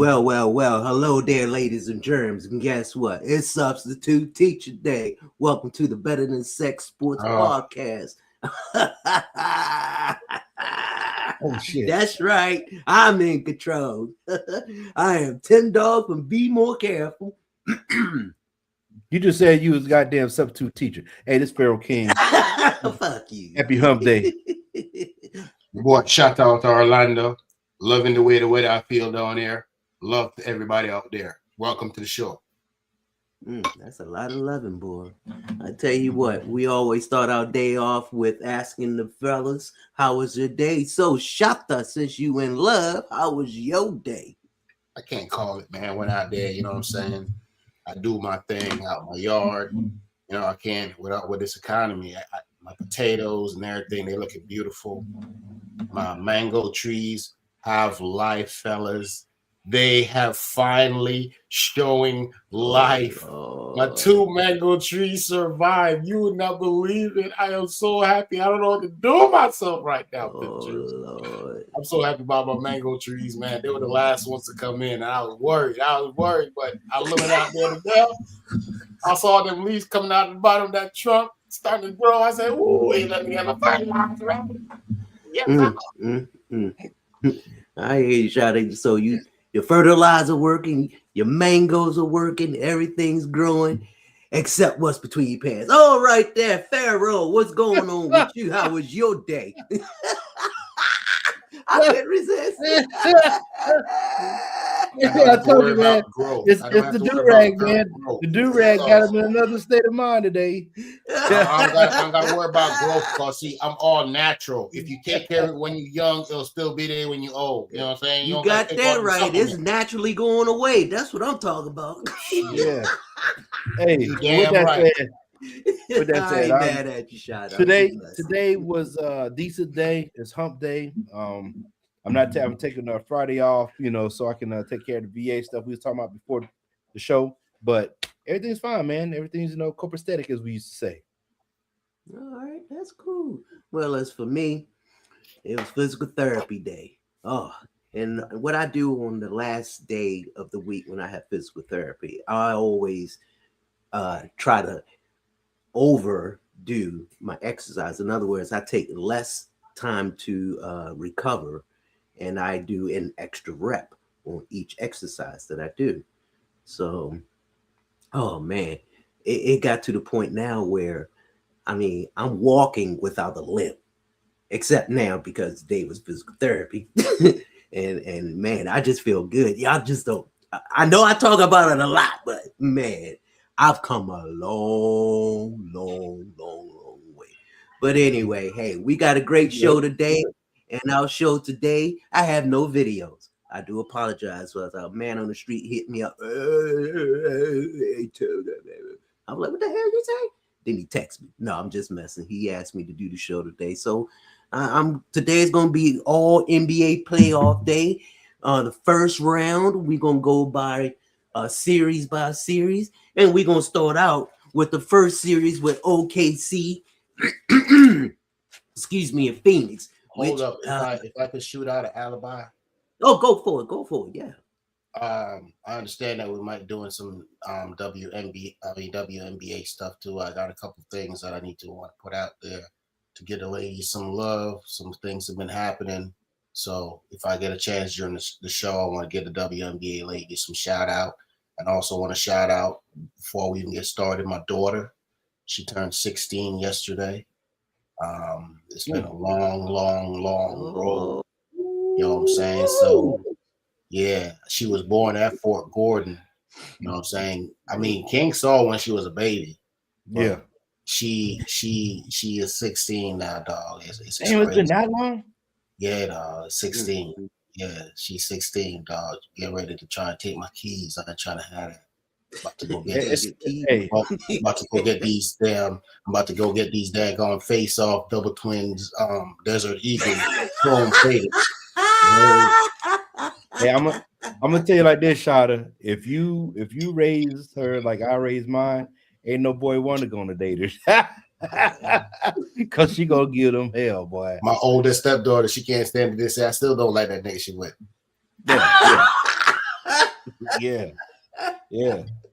Well. Hello there, ladies and germs. And guess what? It's Substitute Teacher Day. Welcome to the Better Than Sex Sports Podcast. Oh, shit. That's right. I'm in control. I am Tim Dog from Be More Careful. You just said you was a goddamn substitute teacher. Hey, this Pharaoh King. Fuck you. Happy Hump Day. Boy, shout out to Orlando. Loving the way I feel down there. Love to everybody out there. Welcome to the show. That's a lot of loving, boy. I tell you what, we always start our day off with asking the fellas, how was your day? So, Shata, since you in love, how was your day? I can't call it, man. Went out there, you know what I'm saying? I do my thing out in my yard. You know, I can't, with this economy, my potatoes and everything, they looking beautiful. My mango trees have life, fellas. They have finally showing life. My 2 mango trees survived. You would not believe it. I am so happy. I don't know what to do with myself right now. Lord. I'm so happy about my mango trees, man. They were the last ones to come in. And I was worried, but I looked out there today. I saw them leaves coming out of the bottom of that trunk, starting to grow. I said, ooh, wait, let me have a fertilizer. I hear you, Shata. So your fertilizer working, your mangoes are working, everything's growing, except what's between your pants. All right there, Pharaoh, what's going on with you? How was your day? I couldn't resist. I told you, man. It's the do-rag, man. The do-rag got him in another state of mind today. I don't got to worry about growth because, see, I'm all natural. If you take care of it when you're young, it'll still be there when you're old. You know what I'm saying? You got that right. It's naturally going away. That's what I'm talking about. Yeah. Hey, damn right. With that said, I ain't mad at you, Shot. Today was a decent day. It's hump day. I'm taking a Friday off, you know, so I can take care of the VA stuff we was talking about before the show. But everything's fine, man. Everything's, you know, copacetic, as we used to say. All right, that's cool. Well, as for me, it was physical therapy day. Oh, and what I do on the last day of the week when I have physical therapy, I always try to overdo my exercise. In other words, I take less time to recover, and I do an extra rep on each exercise that I do. So, oh man, it got to the point now where, I mean, I'm walking without a limp, except now because today was physical therapy. and man, I just feel good. Y'all just don't, I know I talk about it a lot, but man, I've come a long way. But anyway, hey, we got a great show today. And our show today, I have no videos. I do apologize. So a man on the street hit me up. I'm like, what the hell you say? Then he texts me. No, I'm just messing. He asked me to do the show today. So today is going to be all NBA playoff day. The first round, we're going to go by series, and we're going to start out with the first series with OKC, excuse me, in Phoenix. Hold up, if I could shoot out an alibi. Oh, go for it, yeah. I understand that we might doing some WNBA stuff too. I got a couple things that I need to put out there to get the ladies some love. Some things have been happening. So if I get a chance during the show, I want to give the WNBA ladies some shout out. And also want to shout out, before we even get started, my daughter. She turned 16 yesterday. It's been a long road. You know what I'm saying? So yeah, she was born at Fort Gordon. You know what I'm saying? I mean, King saw when she was a baby. Yeah. She is 16 now, dog. It's been that long? Yeah, dog. 16. Yeah, she's 16, dog. Get ready to try and take my keys. I'm trying to have it. About to go get these daggone face off double twins Desert Eagle chrome faded. Hey, I'm gonna tell you like this, Shada. If you raise her like I raised mine, ain't no boy wonder gonna date her. Cause she gonna give them hell, boy. My oldest stepdaughter, she can't stand this. I still don't like that nigga she with. Yeah. Yeah.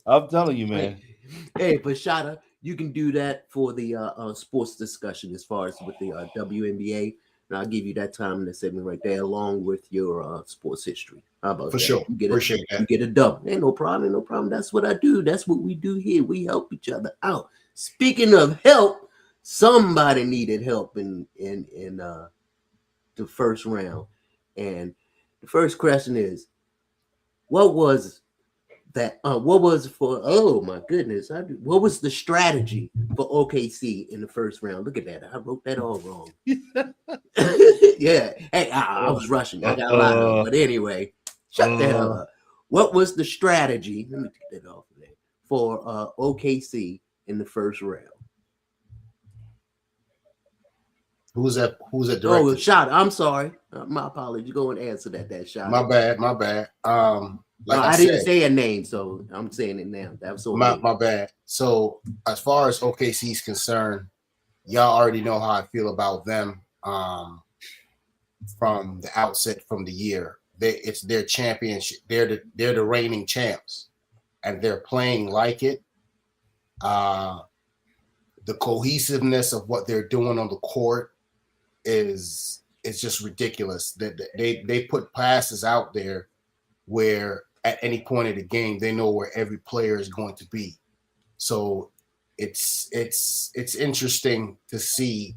I'm telling you, man. Hey, but Shada, you can do that for the sports discussion as far as with the WNBA. And I'll give you that time in the segment right there, along with your sports history. How about For that? sure. You get Appreciate that. You get a double. Ain't no problem. Ain't no problem. That's what I do. That's what we do here. We help each other out. Speaking of help, somebody needed help in the first round, and the first question is, what was that? What was for? Oh my goodness! What was the strategy for OKC in the first round? Look at that! I wrote that all wrong. Yeah. Hey, I was rushing. I got a lot of them. But anyway, shut the hell up. What was the strategy? Let me get that off of there for OKC in the first round. Who's that director? Oh, Shot. I'm sorry. My apologies. Go and answer that Shot. My bad. Like I didn't say a name, so I'm saying it now. That was so my bad. So as far as OKC is concerned, y'all already know how I feel about them. From the outset, from the year, it's their championship. They're the reigning champs, and they're playing like it. The cohesiveness of what they're doing on the court is just ridiculous. That they put passes out there where at any point of the game they know where every player is going to be. So it's interesting to see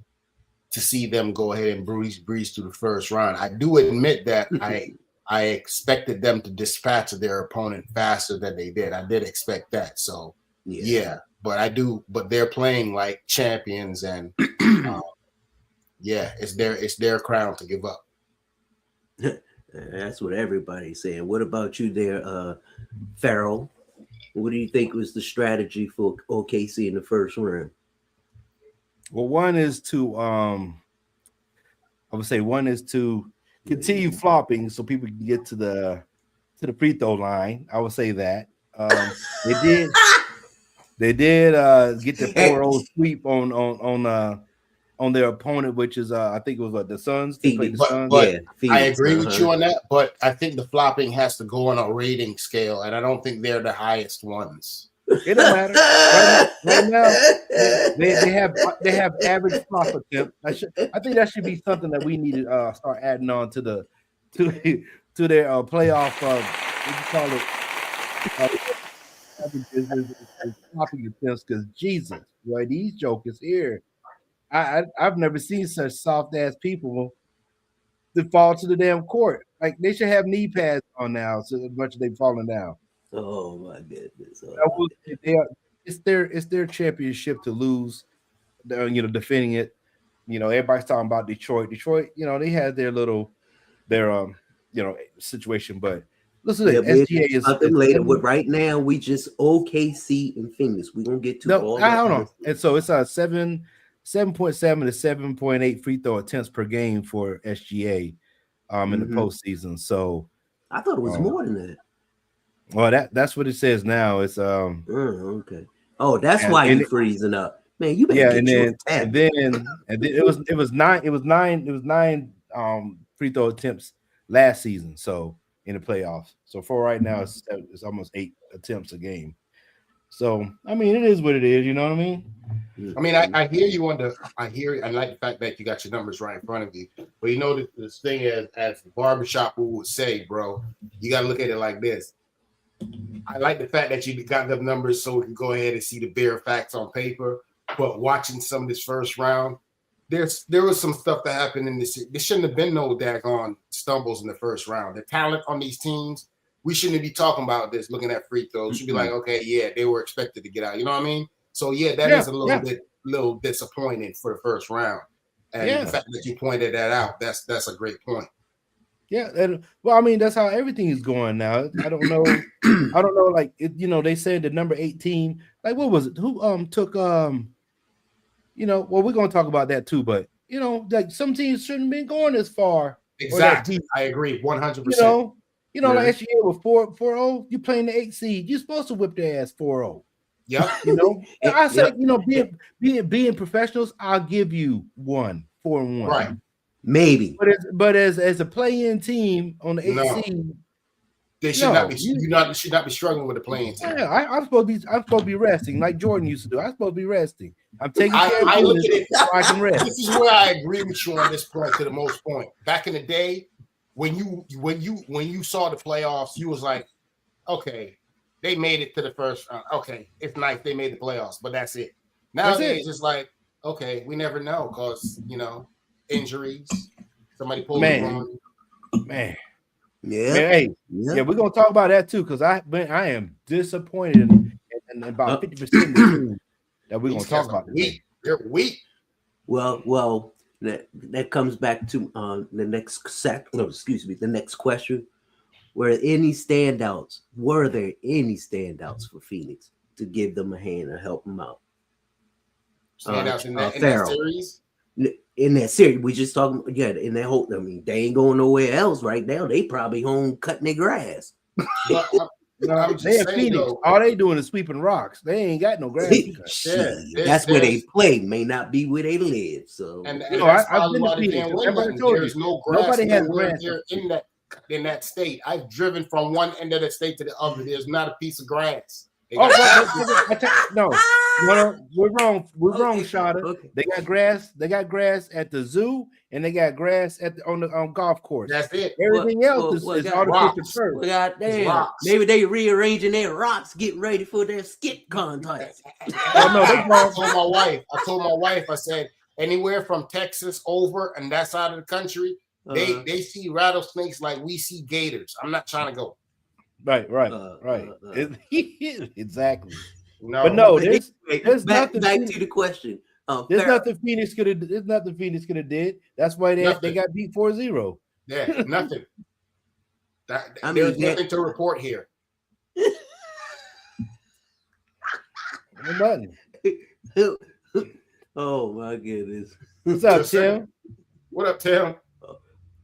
them go ahead and breeze through the first round. I do admit that I expected them to dispatch their opponent faster than they did. I did expect that. So yeah, but they're playing like champions, and it's their crown to give up. That's what everybody's saying. What about you there, Farrell? What do you think was the strategy for OKC in the first round? Well, one is to continue flopping so people can get to the free throw line. I would say that. They did get the 4-0 sweep on their opponent, which is I think it was the Suns. They played the Suns. But I agree with you on that, but I think the flopping has to go on a rating scale, and I don't think they're the highest ones. It don't matter. Right now, they have average flop attempt. I think that should be something that we need to start adding on to their playoff. What you call it? Flopping attempts, because Jesus, boy, these jokers here. I've never seen such soft ass people that fall to the damn court. Like they should have knee pads on now, so much they've fallen down. Oh my goodness! It's their championship to lose. Defending it. Everybody's talking about Detroit. Detroit, they had their situation, but listen, SGA is later. Right now, we just OKC and Phoenix. We don't get to all. I don't know. And so it's 7.7 to 7.8 free throw attempts per game for SGA in the postseason. So I thought it was more than that. Well, that's what it says now. It's okay. Oh, that's why you're freezing up, man. You better get and then it was nine free throw attempts last season. So in the playoffs. So for right now, it's almost 8 attempts a game. So I mean, it is what it is. You know what I mean? I mean, I hear you I like the fact that you got your numbers right in front of you. But this thing is, as the barbershop would say, bro, you got to look at it like this. I like the fact that you got the numbers so we can go ahead and see the bare facts on paper. But watching some of this first round, there was some stuff that happened in this. There shouldn't have been no daggone stumbles in the first round. The talent on these teams, we shouldn't be talking about this, looking at free throws. We should be like, okay, yeah, they were expected to get out. You know what I mean? So yeah, that is a little disappointing for the first round. And the fact that you pointed that out, that's a great point. Yeah, well, I mean, that's how everything is going now. I don't know. Like they said the number 18. Like, what was it? Who took well, we're gonna talk about that too. But like some teams shouldn't be going as far. Exactly, I agree, 100%. Like SGA with 4-0. You playing the 8 seed. You're supposed to whip their ass 4-0. Yeah, I said, being professionals, I'll give you 4-1. Right. Maybe. But as a play-in team on the 8 seed, They should No, not be. you- You should not be struggling with the playing team. Yeah, I'm supposed to be resting like Jordan used to do. I'm supposed to be resting. I'm taking care I of look business at it. so I can rest. This is where I agree with you on this point to the most point. Back in the day, when you saw the playoffs, you was like, okay, they made it to the first round. Okay, it's nice they made the playoffs, but that's it. Nowadays, it's like, okay, we never know because injuries. Somebody pulled Man. on. Man, Yeah. man, hey, Yeah. yeah, we're gonna talk about that too because I am disappointed in about 50% of the team that we're gonna talk about today. Weak. They're weak. Well, that comes back to the next question. Were there any standouts for Phoenix to give them a hand or help them out? Standouts in that Farrell. series. In that series, we just talking, in that whole. I mean, they ain't going nowhere else right now. They probably home cutting their grass. But I'm just They in saying, Phoenix. though, All they doing is sweeping rocks. They ain't got no grass. to cut. Shit, that's where they play. May not be where they live. So and No, that's I've probably been to why they Phoenix. can't win Everybody nothing. told There's you. no grass. Nobody has nowhere grass. there in that state. I've driven from one end of the state to the other. There's not a piece of grass. They Oh, got- no, we're wrong. We're wrong, Shada. Okay. They got grass. They got grass at the zoo, and they got grass on the golf course. That's it. Everything else is artificial rocks. turf. Well, goddamn. rocks. Maybe they rearranging their rocks, getting ready for their skit contest. Oh, no, they I told my wife, I said, anywhere from Texas over and that side of the country, they see rattlesnakes like we see gators. I'm not trying to go. Right. Exactly. No, But no, But there's back nothing. to the question. There's nothing Phoenix could have. There's nothing Phoenix could have did. That's why they Nothing. got beat 4-0. yeah, nothing. I mean, There's nothing to report here. Nothing. Oh my goodness. What's up, Just saying. Tim? What up, Tim?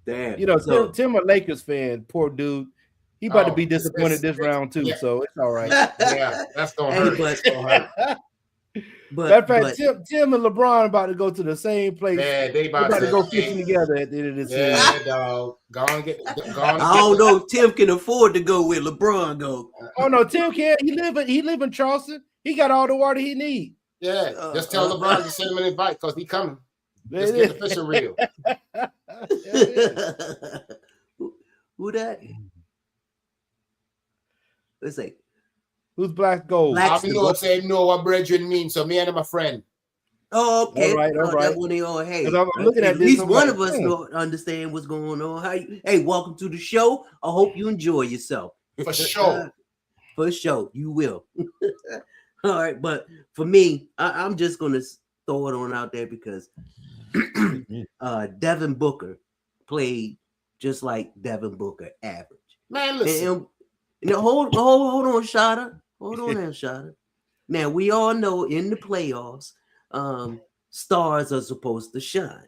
Damn. You know, So- Tim a Lakers fan. Poor dude. He about to Oh, be disappointed this it's- round too. yeah. So it's all right. Yeah, that's gonna Hey, hurt. but- That's gonna hurt. Matter of fact, but Tim and LeBron about to go to the same place. Yeah, they They're about about to go to fishing together at the end of the season. Yeah, dog. Go on, get. I don't know if Tim can afford to go where LeBron go. Oh no, Tim can't. He live in Charleston. He got all the water he need. Yeah, just tell LeBron to send him an invite because he coming. Let's get the fishing reel. Who that? Let's see. Who's Black Gold? Black- I know say no what brethren mean. So me and my friend. Oh, okay. All right. That one they all hey. 'Cause I'm looking at this, least I'm one like, of us know, understand what's going on. Hey, welcome to the show. I hope you enjoy yourself. For sure. For sure, you will. All right, but for me, I'm just gonna throw it on out there because Devin Booker played just like Devin Booker average. Man, listen. And hold on, Shada. Hold on there, Shada. Now we all know in the playoffs, stars are supposed to shine.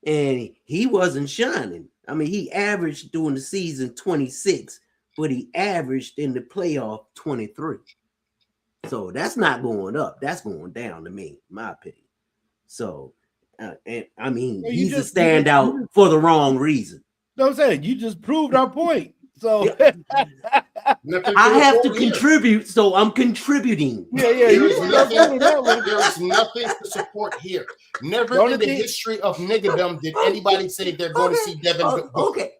And he wasn't shining. I mean, he averaged during the season 26, but he averaged in the playoff 23. So that's not going up. That's going down to me, in my opinion. So, and I mean, Well, he's a standout for the wrong reason. No, I'm saying you just proved our point. So Nothing I have to report here. contribute, so I'm contributing. yeah, There you is proved nothing, our point on that one. there is nothing to support here. Never The only in the thing- history of niggadom did anybody say they're going to see Devin Booker. Okay.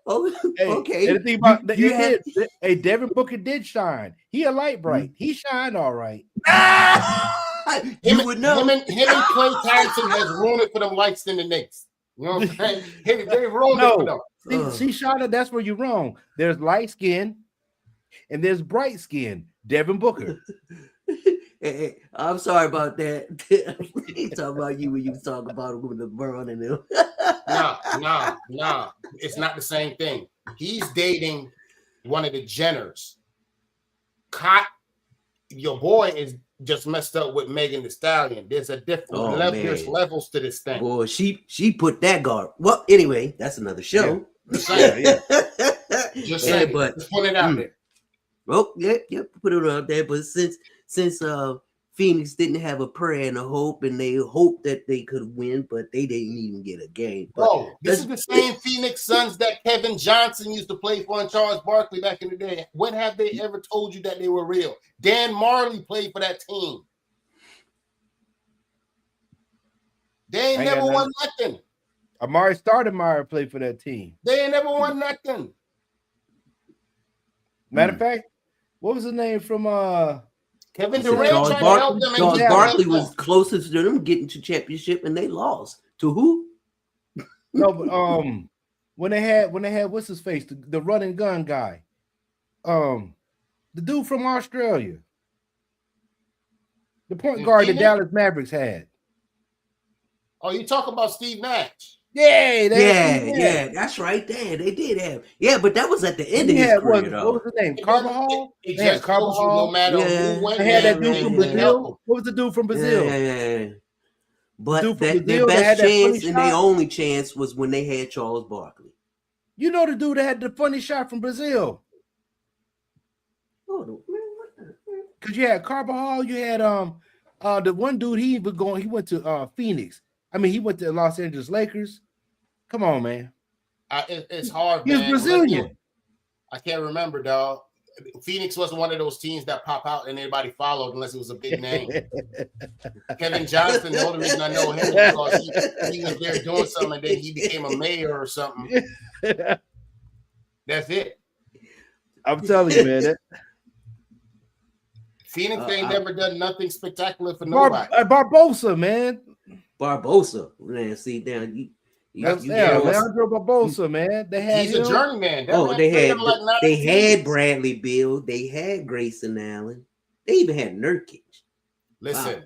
Hey, Okay. And the thing about You hey, Devin Booker did shine. He a light bright. He shined all right. You would know. Him and Clay Thompson has ruined it for them lights in the Knicks. You know what I'm saying? They ruined it for them. See, Shada, that's where you're wrong. There's light skin and there's bright skin. Devin Booker. Hey, I'm sorry about that. He talking about you when you talk about him with LeBron and them. No. It's not the same thing. He's dating one of the Jenners. Your boy is just messed up with Megan Thee Stallion. There's a different level. man. There's levels to this thing. Boy, she put that guard. Well, anyway, that's another show. Just saying. Yeah, Just saying. but Just put it out there. well, yeah, put it out there. But since Phoenix didn't have a prayer and a hope, and they hoped that they could win, but they didn't even get a game. But Bro, this is the same Phoenix Suns that Kevin Johnson used to play for and Charles Barkley back in the day. When have they ever told you that they were real? Dan Marley played for that team. They ain't never won nothing. Amari Stoudemire played for that team. They ain't never won nothing. Matter of fact, what was the name from Kevin Durant Charles tried to help them. Charles Barkley was closest to them getting to championship, and they lost to who? No, but when they had what's his face, the run and gun guy, the dude from Australia, the point guard the Dallas Mavericks had. Oh, you talk about Steve Nash? Yeah, that's right. They did have. Yeah, but that was at the end of his career, though. What was his name? Carbajal? It just Carbajal. No matter who went, they had that dude from Brazil. What was the dude from Brazil? Yeah. But Brazil, their best chance and their only chance was when they had Charles Barkley. You know the dude that had the funny shot from Brazil. Because you had Carbajal, you had the one dude he went to Phoenix. I mean, he went to Los Angeles Lakers. Come on, man. It's hard. He's Brazilian. I can't remember, dog. Phoenix wasn't one of those teams that pop out and anybody followed unless it was a big name. Kevin Johnson, the only reason I know him is because he was there doing something and then he became a mayor or something. That's it. I'm telling you, man. Phoenix ain't never done nothing spectacular for nobody. Barbosa, man. Barbosa, man. See, down Leandro Barbosa, man. He's a journeyman. They had Bradley Beal. They had Grayson Allen. They even had Nurkic. Listen.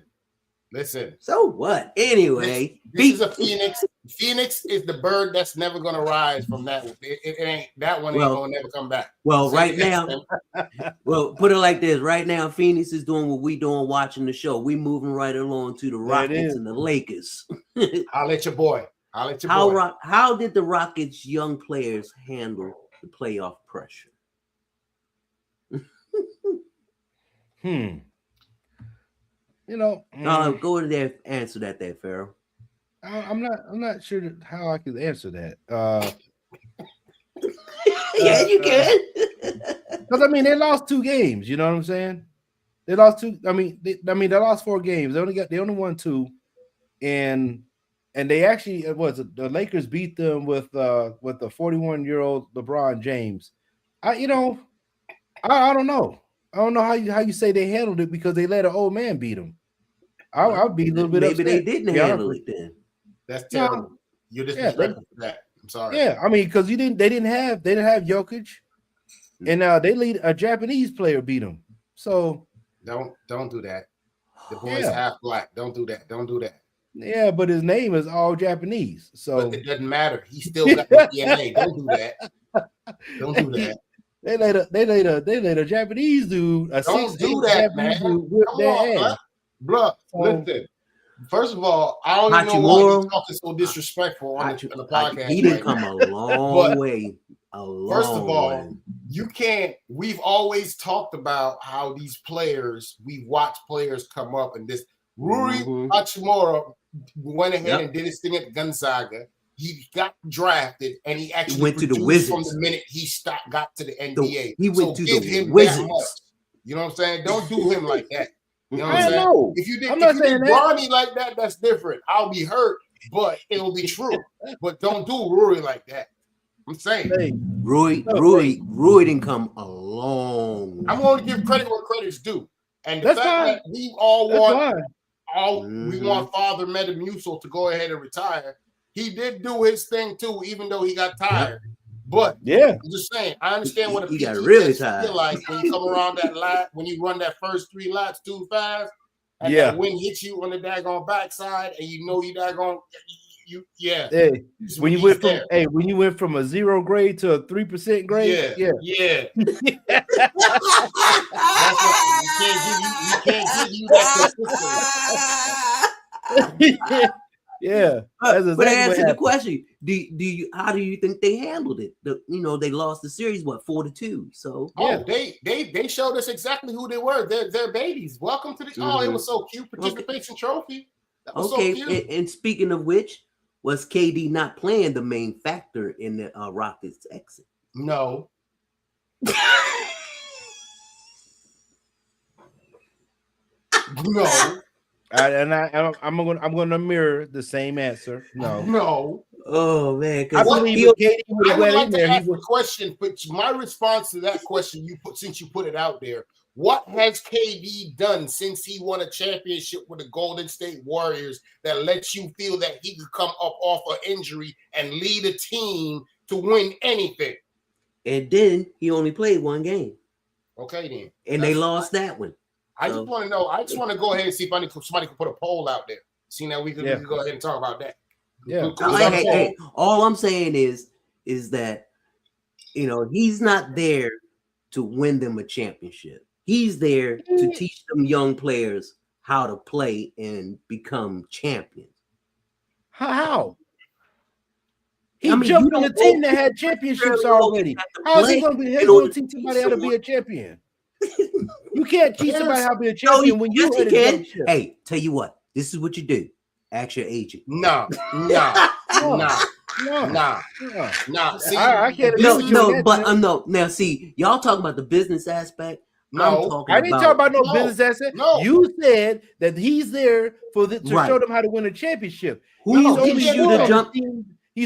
So what? Anyway, this is a Phoenix. Phoenix is the bird that's never going to rise from that. It ain't that one. Ain't going to never come back. Well, right now, put it like this. Right now, Phoenix is doing what we doing, watching the show. We moving right along to the Rockets and the Lakers. I'll let your boy. How did the Rockets' young players handle the playoff pressure? You know, go to there, answer that there, Pharaoh. I'm not sure how I could answer that. Yeah, you can. Because I mean, they lost 2 games. You know what I'm saying? They lost 2. They lost 4 games. They only won 2, and they actually the Lakers beat them with the 41-year-old LeBron James. I don't know. I don't know how you say they handled it because they let an old man beat them. I'll be a little bit upset. Maybe they didn't handle it then. That's terrible. You're disrespectful for that. I'm sorry. Yeah, I mean, because they didn't have Jokic, and they lead a Japanese player beat them. So don't do that. The boy's half black. Don't do that. Don't do that. Yeah, but his name is all Japanese, so but it doesn't matter. He still got the DNA. Don't do that. Don't do that. They laid a Japanese dude. Don't do that, man. Come on, bro. Listen. First of all, I don't even know why he's talking so disrespectful on the podcast. He didn't come a long way. First of all, you can't. We've always talked about how these players, we watch players come up, and this Rui Hachimura went ahead and did his thing at Gonzaga. He got drafted, and he actually went to the Wizards from the minute he got to the NBA. He went to the Wizards. You know what I'm saying? Don't do him like that. You know what I'm saying? Know. If you did Bronny like that, that's different. I'll be hurt, but it'll be true. But don't do Rui like that. I'm saying. Hey, Rui didn't come along. I'm going to give credit where credit's due. And the fact that we all want we want Father Metamucil to go ahead and retire. He did do his thing too, even though he got tired. But I'm just saying, I understand what he got really tired. Feel like when you come around that lap, when you run that first 3 laps too fast, and that wind hits you on the daggone backside, and you know you daggone Hey, when you went from a 0 grade to a 3% grade, That's what, we can't give you that consistency. Yeah, But that's to exactly what answer the happened. question, how do you think they handled it? They lost the series 4-2. So Oh, they showed us exactly who they were. They're babies. Welcome to the. Oh, it was so cute. Participation trophy. That was so cute. And speaking of which, was KD not playing the main factor in the Rockets' exit? No. No. I'm gonna mirror the same answer. No. Oh man, I believe if KD would I have would went like in to there, ask the question, but my response to that question since you put it out there, what has KD done since he won a championship with the Golden State Warriors that lets you feel that he could come up off an injury and lead a team to win anything? And then he only played one game. Okay, then. And they lost that one. I just want to know. I just want to go ahead and see if somebody can put a poll out there. See, now we can go ahead and talk about that. Yeah. Hey, all I'm saying is that he's not there to win them a championship. He's there to teach them young players how to play and become champions. How? He jumped on a team that had championships already. How is he going to teach somebody how to be a champion? You can't teach somebody how to be a champion when you can. Hey, tell you what, this is what you do. Ask your agent. Nah. See, no. Now, see, y'all talking about the business aspect. No, I didn't talk about no business aspect. No. You said that he's there to show them how to win a championship. He's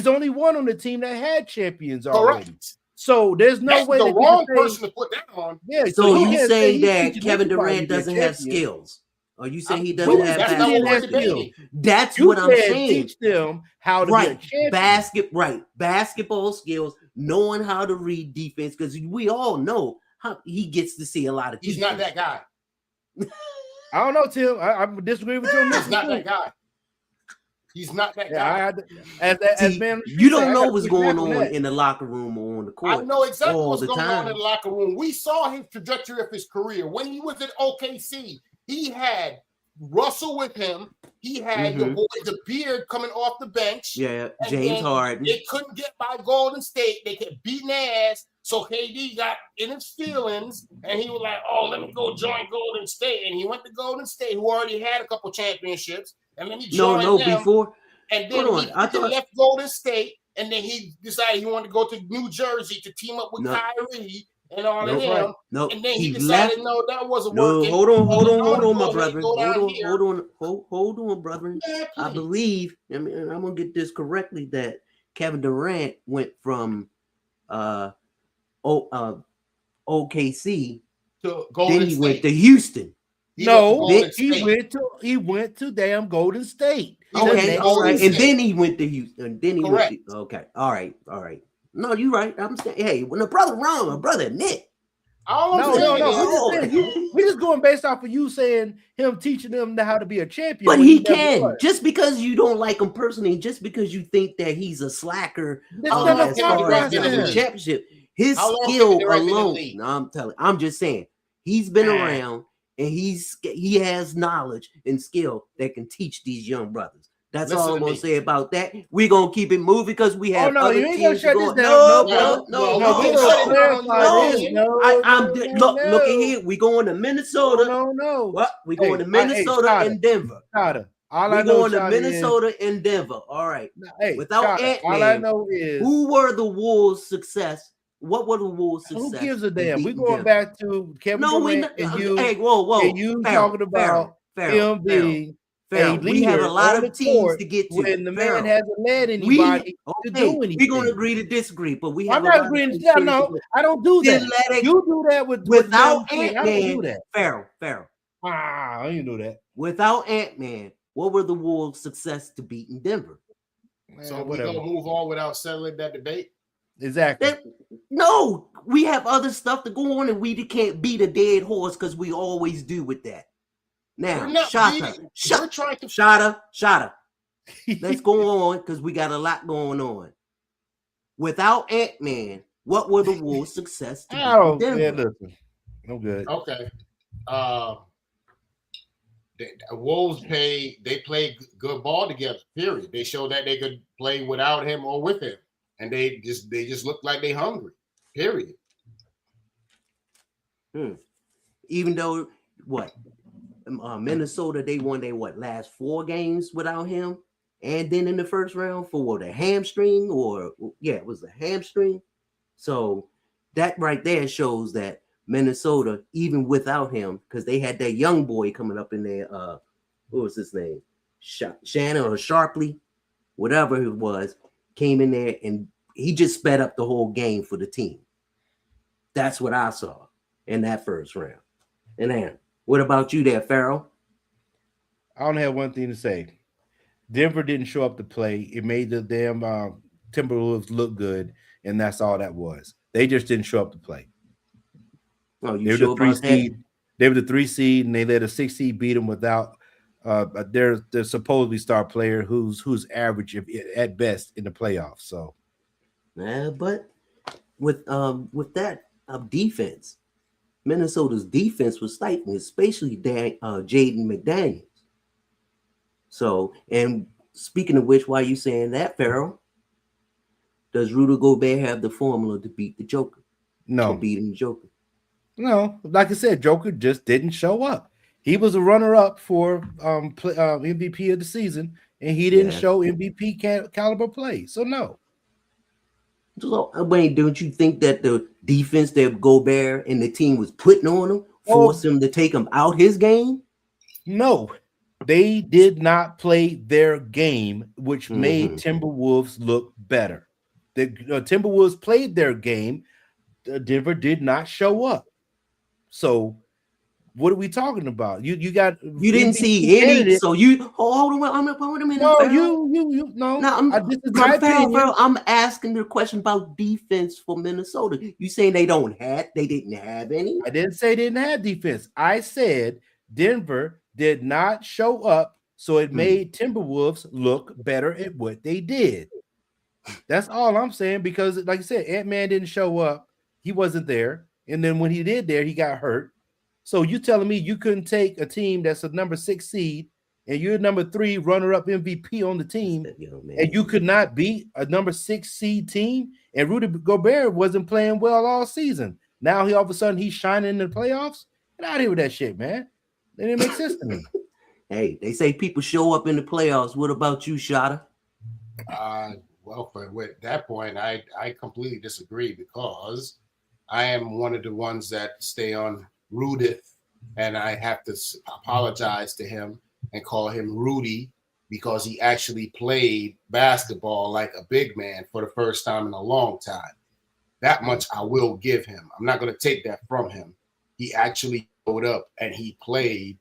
only one on the team that had champions already. Correct. So there's no way the wrong person to put that on. Yeah. So you saying that Kevin Durant doesn't have skills? Or you saying he doesn't have skills? That's what I'm saying. Teach them how to be a champion. Basketball skills, knowing how to read defense, because we all know how he gets to see a lot of. He's not that guy. I don't know, Tim. I disagree with you. He's not that guy. He's not that guy. You don't know what's going on in the locker room or on the court. I know exactly what's going on in the locker room. We saw his trajectory of his career. When he was at OKC, he had Russell with him. He had your boy, the beard coming off the bench. Yeah, James Harden. They couldn't get by Golden State. They kept beating their ass. So KD got in his feelings, and he was like, "Oh, let me go join Golden State." And he went to Golden State, who already had a couple championships. And let me join them. Before. And then he left Golden State, and then he decided he wanted to go to New Jersey to team up with Kyrie and all of them. No, and then he decided, no, that wasn't working. Hold on, my brother. Hold on, brother. I believe, I'm gonna get this correctly, that Kevin Durant went from OKC to Golden then he State. went to Houston. He went to damn Golden State. Okay, all right. And then he went to Houston. Okay, all right. No, you're right. I'm saying, hey, when a brother wrong, a brother admit. No. We're just going based off of you saying him teaching them how to be a champion. But he can. Just because you don't like him personally, just because you think that he's a slacker as far as the championship, his skill alone. No, I'm just saying he's been around. And he has knowledge and skill that can teach these young brothers. That's all I'm gonna say about that. We're gonna keep it moving because we have other teams going. Look at here. We going to Minnesota. No. What? We going to Minnesota and Denver. We're going to Minnesota and Denver. All right. Without Ant-Man, all I know is who were the Wolves' success? What were the Wolves' success? Who gives a damn? We're going back to Kevin Durant and you. Hey, whoa. And you talking about him being a leader. We have a lot of teams to get to. When the man hasn't led anybody to do anything. We're going to agree to disagree, but we have. I'm not agreeing. No, I don't do that. You do that without Ant-Man. Pharaoh. I didn't do that. Without Ant-Man, what were the Wolves' success to beat in Denver? So we're going to move on without settling that debate? Exactly. No, we have other stuff to go on, and we can't beat a dead horse because we always do with that. Now, Shada. Let's go on because we got a lot going on. Without Ant-Man, what were the Wolves' success to beat Denver? Listen, I'm good. Okay. Wolves they played good ball together. Period. They showed that they could play without him or with him, and they just looked like they hungry. Period. Even though Minnesota, they won their last 4 games without him, and then in the first round for the hamstring, it was a hamstring. So that right there shows that Minnesota, even without him, because they had that young boy coming up in there, what was his name? Shannon or Sharpley, whatever it was, came in there and he just sped up the whole game for the team. That's what I saw in that first round. And then, what about you there, Farrell? I only have one thing to say. Denver didn't show up to play. It made the damn Timberwolves look good, and that's all that was. They just didn't show up to play. Oh, They were the 3 seed. They were the 3 seed, and they let a 6 seed beat them without their supposedly star player who's average at best in the playoffs. So, but with that defense, Minnesota's defense was stifling, especially Jaden McDaniels. So, and speaking of which, why are you saying that, Farrell? Does Rudy Gobert have the formula to beat the Joker? No, beating the Joker. No, like I said, Joker just didn't show up. He was a runner-up for MVP of the season, and he didn't show MVP caliber play. So no. So, Wayne, don't you think that the defense that Gobert and the team was putting on him forced him to take him out his game? No, they did not play their game, which made Timberwolves look better. The Timberwolves played their game. Denver did not show up. So, what are we talking about? You didn't see any. Candidate. So you hold on a minute. No, no. This is my opinion. I'm asking the question about defense for Minnesota. You saying they didn't have any? I didn't say they didn't have defense. I said Denver did not show up, so it made Timberwolves look better at what they did. That's all I'm saying, because, like I said, Ant-Man didn't show up. He wasn't there. And then when he did there, he got hurt. So you telling me you couldn't take a team that's a number 6 seed and you're number 3 runner-up MVP on the team, and you could not beat a number 6 seed team? And Rudy Gobert wasn't playing well all season. Now all of a sudden he's shining in the playoffs? Get out of here with that shit, man. That didn't make sense to me. Hey, they say people show up in the playoffs. What about you, Shada? Well, with that point, I completely disagree, because I am one of the ones that stay on Rudith, and I have to apologize to him and call him Rudy, because he actually played basketball like a big man for the first time in a long time. That much I will give him. I'm not going to take that from him. He actually showed up and he played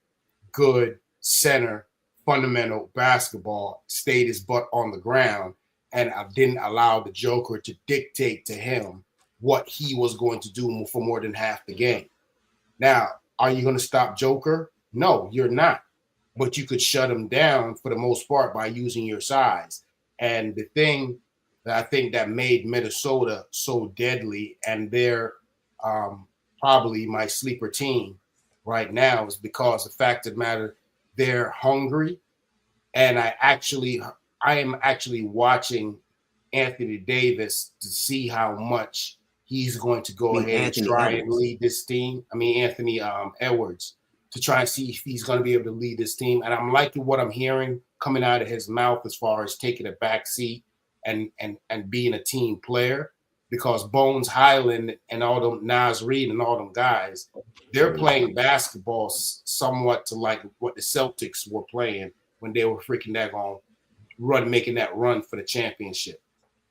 good center, fundamental basketball, stayed his butt on the ground, and I didn't allow the Joker to dictate to him what he was going to do for more than half the game. Now, are you going to stop Joker? No, you're not. But you could shut him down for the most part by using your size. And the thing that I think that made Minnesota so deadly, and they're probably my sleeper team right now, is because the fact of the matter, they're hungry. And I am actually watching Anthony Davis to see how much he's going to go ahead and try and lead this team. Anthony Edwards, to try and see if he's going to be able to lead this team. And I'm liking what I'm hearing coming out of his mouth as far as taking a back seat and being a team player, because Bones Highland and all them, Naz Reid and all them guys, they're playing basketball somewhat to like what the Celtics were playing when they were freaking making that run for the championship.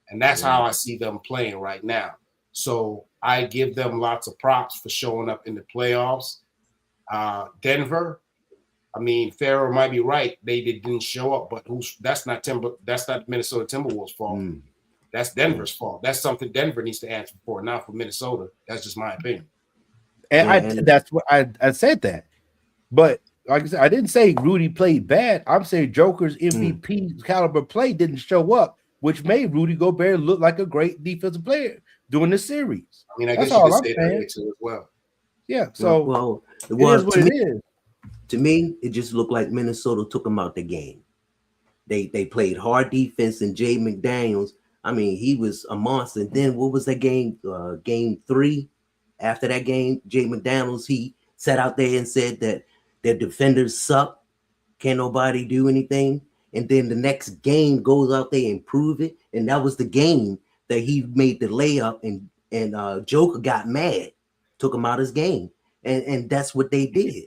And that's how I see them playing right now. So I give them lots of props for showing up in the playoffs. Denver, Farrell might be right. They didn't show up, but that's not Minnesota Timberwolves' fault. That's Denver's fault. That's something Denver needs to answer for, not for Minnesota. That's just my opinion. And that's what I said that. But like I said, I didn't say Rudy played bad. I'm saying Joker's MVP caliber play didn't show up, which made Rudy Gobert look like a great defensive player during the series. I guess you could say that too as well. Yeah. So well, it is what it is. To me, it just looked like Minnesota took them out the game. They played hard defense, and Jay McDaniels, I mean, he was a monster. And then what was that game? Game 3. After that game, Jay McDaniels, he sat out there and said that their defenders suck. Can't nobody do anything. And then the next game goes out there and prove it. And that was the game that he made the layup, and Joker got mad, took him out of his game. And that's what they did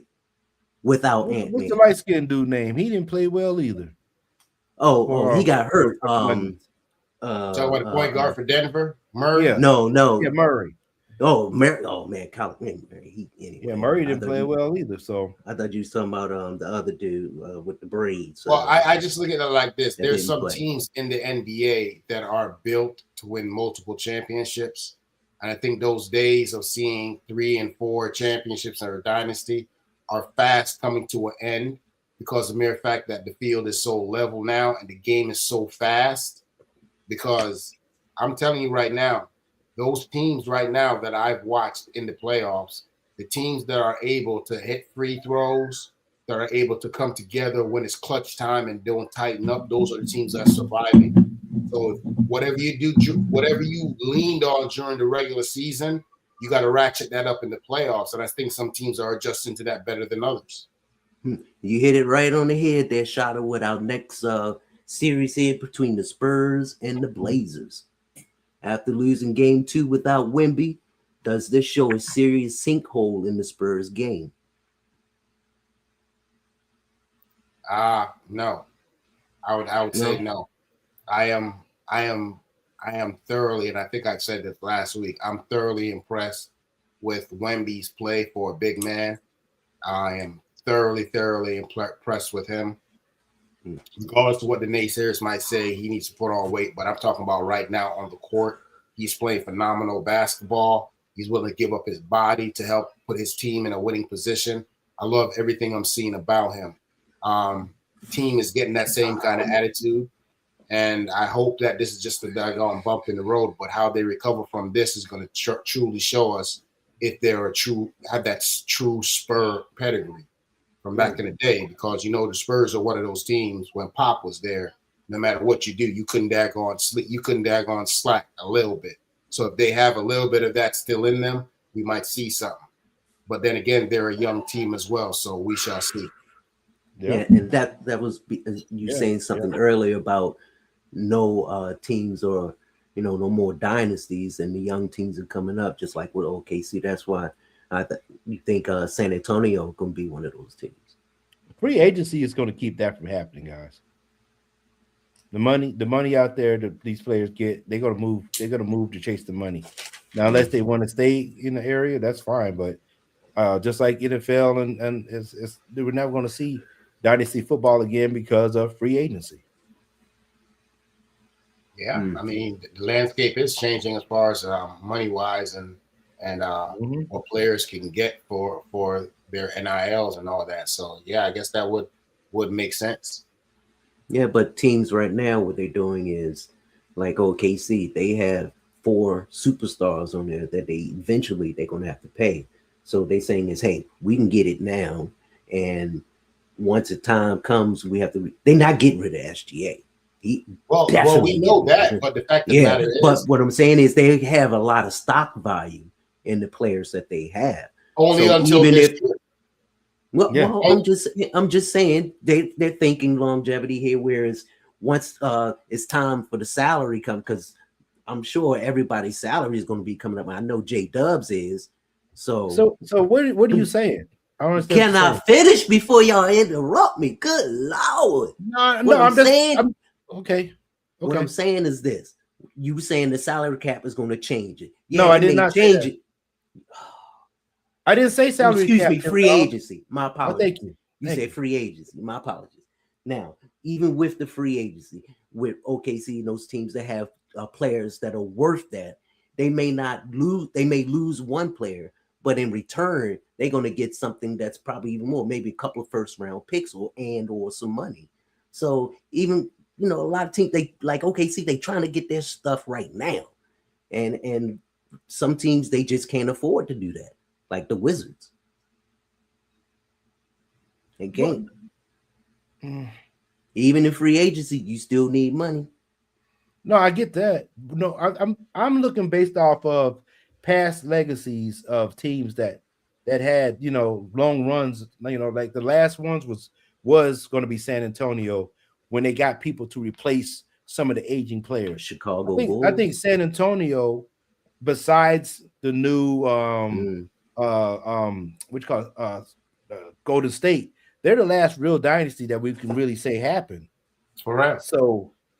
without Ant-Man. What's the light-skinned dude name? He didn't play well either. Oh, he got hurt. Talking about the point guard for Denver, Murray. Yeah. No. Yeah, Murray. Oh, Murray. Oh man, Colin Murray. Anyway, Yeah, Murray didn't play well either. So I thought you were talking about the other dude with the braids. Well, I just look at it like this. that There's didn't some play. teams in the NBA that are built to win multiple championships. And I think those days of seeing 3 and 4 championships in a dynasty are fast coming to an end, because of the mere fact that the field is so level now and the game is so fast. Because I'm telling you right now, those teams right now that I've watched in the playoffs, the teams that are able to hit free throws, that are able to come together when it's clutch time and don't tighten up, those are the teams that are surviving. So whatever you do, whatever you leaned on during the regular season, you got to ratchet that up in the playoffs. And I think some teams are adjusting to that better than others. You hit it right on the head there, Shada, with our next series here between the Spurs and the Blazers. After losing game 2 without Wemby, does this show a serious sinkhole in the Spurs game? No. I would say no. I am thoroughly, and I think I said this last week, I'm thoroughly impressed with Wemby's play for a big man. I am thoroughly impressed with him. Regardless of what the naysayers might say, he needs to put on weight, but I'm talking about right now on the court. He's playing phenomenal basketball. He's willing to give up his body to help put his team in a winning position. I love everything I'm seeing about him. Team is getting that same kind of attitude, and I hope that this is just a doggone bump in the road, but how they recover from this is going to truly show us if they're have that true Spur pedigree from back in the day, because the Spurs are one of those teams when Pop was there, no matter what you do, you couldn't daggone sleep, you couldn't daggone slack a little bit. So if they have a little bit of that still in them, we might see something. But then again, they're a young team as well, so we shall see. Yeah, and that was you saying something earlier about no teams or no more dynasties, and the young teams are coming up, just like with OKC. That's why you think San Antonio going to be one of those teams. Free agency is going to keep that from happening, guys. The money out there that these players get, they're going to move. They're going to move to chase the money. Now, unless they want to stay in the area, that's fine. But just like NFL, and we're never going to see dynasty football again because of free agency. Yeah, I mean, the landscape is changing as far as money wise and what players can get for their NILs and all that. So yeah, I guess that would make sense. Yeah, but teams right now, what they're doing is like OKC, they have 4 superstars on there that they're going to have to pay. So they're saying is, hey, we can get it now, and once the time comes, we have to. They're not getting rid of SGA. Well, we know that, but the fact of the matter is, but what I'm saying is they have a lot of stock value in the players that they have. Only until this year. Well, I'm just saying they're thinking longevity here, whereas once it's time for the salary come, because I'm sure everybody's salary is going to be coming up. I know J Dubs is. So what are you saying? I don't understand. Can I finish before y'all interrupt me? Good Lord. No, I'm saying, okay. What I'm saying is this. You were saying the salary cap is going to change it. Yeah, no, I did not change it. I didn't say salary Excuse cap. Me, free agency. My apologies. Oh, thank you. You said free agency. My apologies. Now, even with the free agency, with OKC and those teams that have players that are worth that, they may not lose. They may lose one player, but in return, they're going to get something that's probably even more, maybe a couple of first-round picks or some money. So even a lot of teams, they like OKC, they trying to get their stuff right now, and some teams they just can't afford to do that, like the Wizards. They can't. Mm. Even in free agency, you still need money. No, I get that. No, I'm looking based off of past legacies of teams that had long runs. Like the last ones was going to be San Antonio when they got people to replace some of the aging players. Chicago I Bulls. think San Antonio, besides the new what you call Golden State, they're the last real dynasty that we can really say happened. Correct.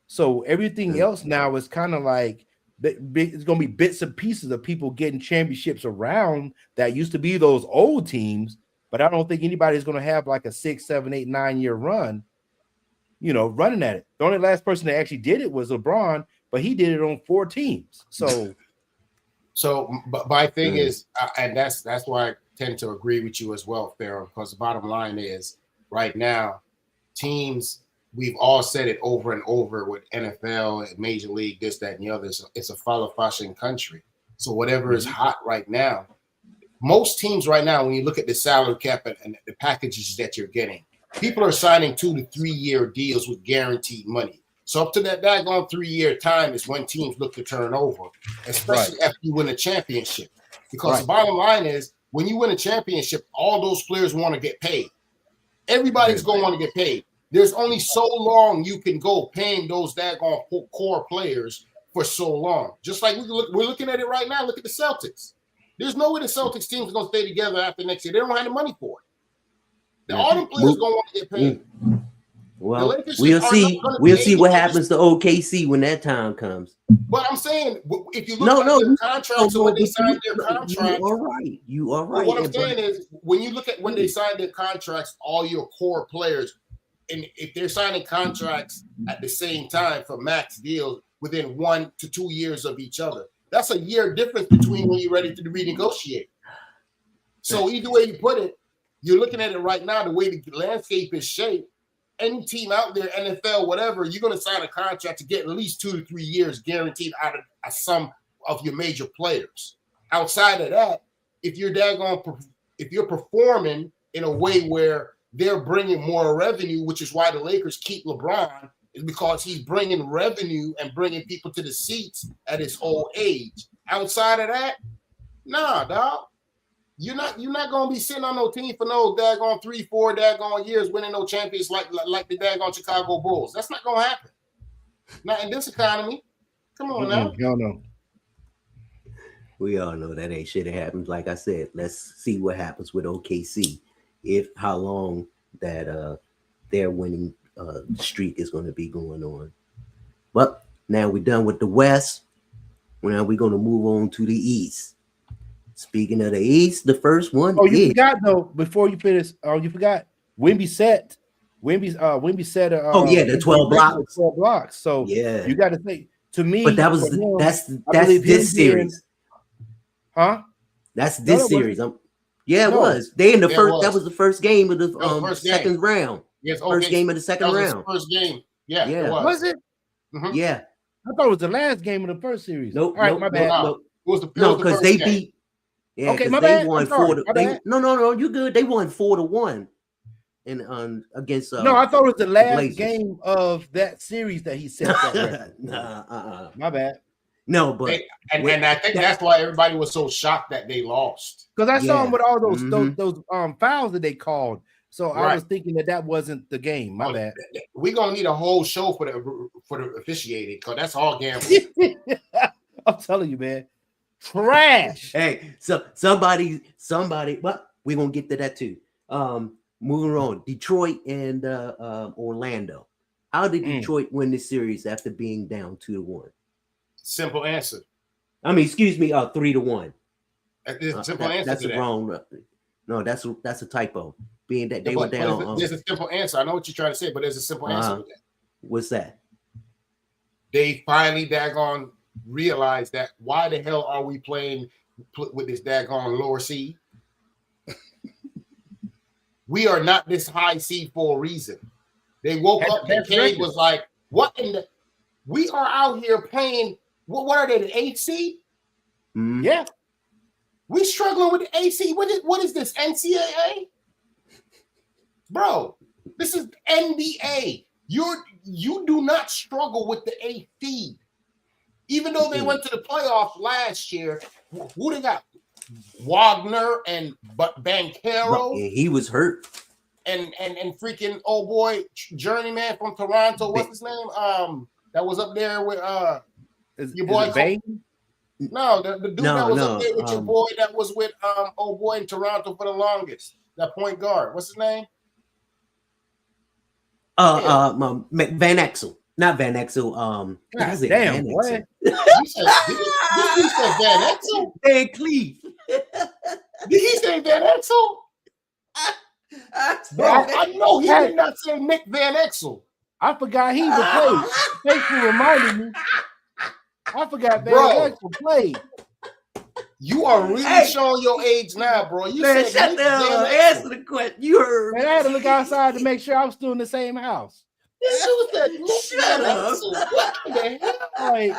So everything else now is kind of like it's going to be bits and pieces of people getting championships around that used to be those old teams, but I don't think anybody's going to have like a 6, 7, 8, 9 year run, running at it. The only last person that actually did it was LeBron, but he did it on 4 teams. So but my thing is, and that's why I tend to agree with you as well, Pharaoh, because the bottom line is right now, teams, we've all said it over and over with NFL, Major League, this, that, and the other. It's a follow fashion country. So whatever is hot right now, most teams right now, when you look at the salary cap and the packages that you're getting, people are signing 2 to 3 year deals with guaranteed money. So up to that daggone 3 year time is when teams look to turn over, especially after you win a championship. Because the bottom line is, when you win a championship, all those players want to get paid. Everybody's going to want to get paid. There's only so long you can go paying those daggone core players for so long. Just like we're looking at it right now. Look at the Celtics. There's no way the Celtics team is going to stay together after next year. They don't have the money for it. All the players going to want to get paid. Well, we'll see. We'll see what happens to OKC when that time comes. But I'm saying, if you look at their contracts or when they signed their contracts, you are right. What I'm saying is, when you look at when they signed their contracts, all your core players, and if they're signing contracts at the same time for max deals within 1 to 2 years of each other, that's a year difference between when you're ready to renegotiate. So either way you put it, you're looking at it right now, the way the landscape is shaped. Any team out there, NFL, whatever, you're going to sign a contract to get at least 2 to 3 years guaranteed out of some of your major players. Outside of that, if you're performing in a way where they're bringing more revenue, which is why the Lakers keep LeBron, is because he's bringing revenue and bringing people to the seats at his old age. Outside of that, nah, dog. You're not gonna be sitting on no team for no daggone 3-4 daggone years winning no champions like the daggone Chicago Bulls. That's not gonna happen. Not in this economy. Come on now. No. We all know that ain't shit that happens. Like I said, let's see what happens with OKC. How long that their winning streak is going to be going on. But now we're done with the West. Now we're going to move on to the East. Speaking of the East, the first one. Oh, you forgot though. Before you finish, you forgot Wemby set. Wemby set. The 12 blocks. 12 blocks. So yeah, you got to think. To me, but that's this series. Huh? That's this series. It was. They in the first. That was the first game of the second round. Yes, first game of the second round. First game. Yeah. It was it? Mm-hmm. Yeah. I thought it was the last game of the first series. Nope. All right, my bad. No, because they beat. Yeah, okay, my they bad. won 4-1. No, you good. They won 4-1, and against. No, I thought it was the last game of that series that he set that record. My bad. No, but and I think that's why everybody was so shocked that they lost. Because I saw him with all those fouls that they called. So I was thinking that wasn't the game. My bad. We're gonna need a whole show for the officiating, because that's all gambling. I'm telling you, man. Trash. Hey, so somebody, but we're gonna get to that too. Moving on, Detroit and Orlando. How did Detroit win this series after being down 2-1? Simple answer. I mean, excuse me, 3-1. Simple answer. That's wrong. No, that's a typo. Being that they were down. There's a simple answer. I know what you're trying to say, but there's a simple answer with that. What's that? They finally daggone realized that why the hell are we playing with this daggone lower seed? We are not this high seed for a reason. They woke up and Cade was like, what in the we are out here playing what are they, the 8th seed? Yeah. We struggling with the 8th seed. What is this, NCAA? bro. This is NBA. You do not struggle with the 8th seed. Even though they went to the playoffs last year, who they got? Wagner and Banchero. Yeah, he was hurt. And freaking old boy journeyman from Toronto. What's his name? That was up there with your boy. No, the dude that was up there with your boy that was with old boy in Toronto for the longest. That point guard. What's his name? Van Exel. Not Van Exel. Damn, what? You said Van Exel? Van Cleef. Did he say Van Exel? Bro, I know he did not say Nick Van Exel. I forgot he even played. Thanks for reminding me. I forgot Van Exel played. You are really showing your age now, bro. You Man, said shut down. Answer the question. You heard. Man, I had to look outside to make sure I was still in the same house. Shut up. What the hell? Like,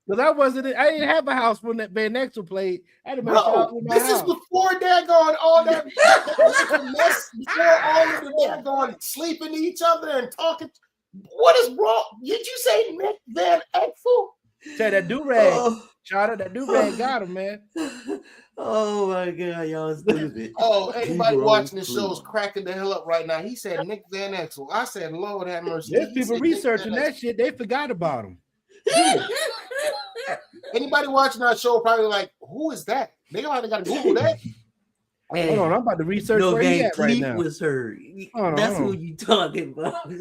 because I didn't have a house when that Van Exel played. I had to make sure I was in my this house. is before daggone all that mess, before all of the daggone sleeping to each other and talking. What is wrong? Did you say Nick Van Exel? Tell that do-rag. Shout out that do-rag got him, man. Oh my god, y'all stupid. Oh, anybody watching this show is cracking the hell up right now. He said Nick Van Exel. I said, Lord have mercy. There's people researching that shit. They forgot about him. Anybody watching our show probably like, who is that? They gotta Google that. Hey, hold on, I'm about to research where he at right now. Was her. That's who you talking about.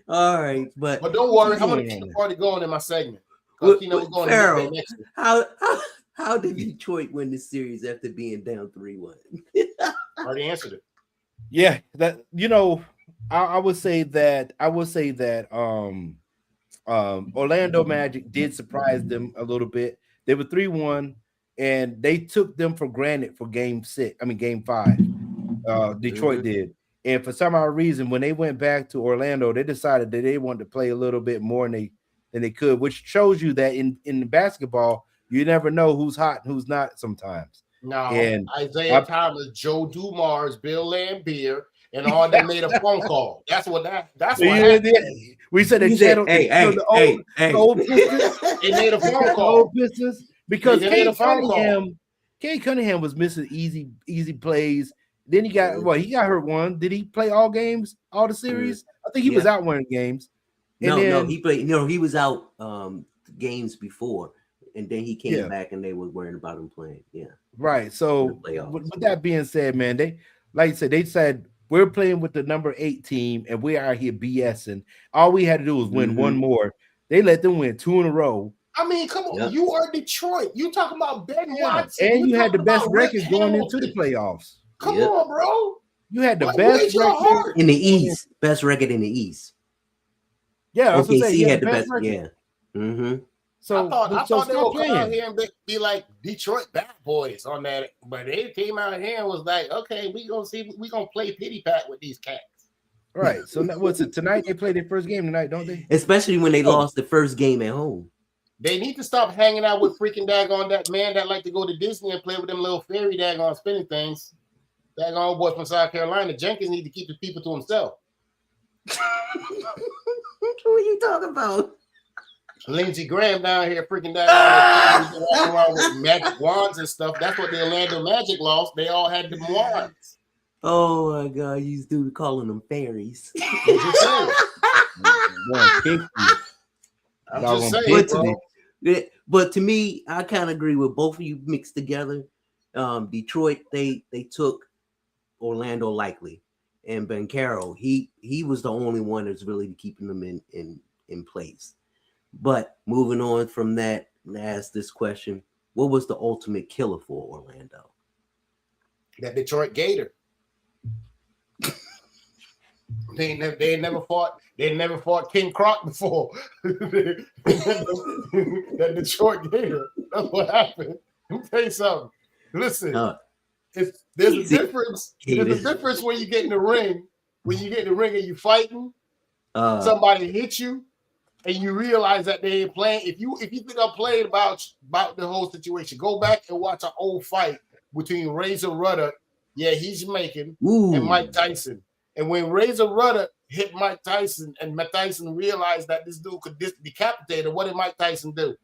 All right, but don't worry, I'm gonna keep the party going in my segment. We're going Farrell, how did Detroit win the series after being down 3-1? Already answered it. Yeah, that I would say that Orlando Magic did surprise them a little bit. They were 3-1, and they took them for granted for game 5. Detroit did. And for some odd reason, when they went back to Orlando, they decided that they wanted to play a little bit more than they could, which shows you that in basketball, you never know who's hot and who's not sometimes. No, and Isaiah Thomas, Joe Dumars, Bill Laimbeer, and all that made a phone call. That's what happened. We said they channeled the old Pistons. They made a phone call. Old Pistons because Cade Cunningham was missing easy plays. Then he got he got hurt one. Did he play all games, all the series? I think he was out one of the games. He played. No, he was out games before, and then he came back, and they were worrying about him playing. Yeah, right. So with that being said, man, they like I said, they said we're playing with the number 8 team, and we are here BSing. All we had to do was win one more. They let them win 2 in a row. I mean, come on, you are Detroit. You talking about Ben Watson, and you had the best record going into the playoffs. Come on, bro. You had the best record in the East. Best record in the East. Yeah, OKC had the best. Yeah. Mm-hmm. So I thought they would come out here and be like Detroit Bad Boys on that, but they came out here and was like, okay, we gonna play pity pat with these cats. Right. So what's it tonight? They played their first game tonight, don't they? Especially when they lost the first game at home. They need to stop hanging out with freaking daggone that man that like to go to Disney and play with them little fairy daggone spinning things. Daggone boy from South Carolina. Jenkins need to keep the people to himself. What are you talking about? Lindsey Graham down here freaking daggone around with magic wands and stuff. That's what the Orlando Magic lost. They all had the wands. Oh my God, you dude calling them fairies. I'm just saying. But to me, I kind of agree with both of you mixed together. Detroit, they took Orlando likely, and Banchero, he was the only one that's really keeping them in place. But moving on from that, I ask this question: what was the ultimate killer for Orlando? That Detroit Gator. They never fought King Croc before. That Detroit Gator. That's what happened. Let me tell you something. Listen, there's a difference. There's a difference when you get in the ring. When you get in the ring and you fighting, somebody hits you, and you realize that they ain't playing. If you think I'm playing about the whole situation, go back and watch an old fight between Razor Ruddock Yeah, he's Jamaican. Ooh. And Mike Tyson. And when Razor Rudder hit Mike Tyson, and Mike Tyson realized that this dude could decapitate him, what did Mike Tyson do?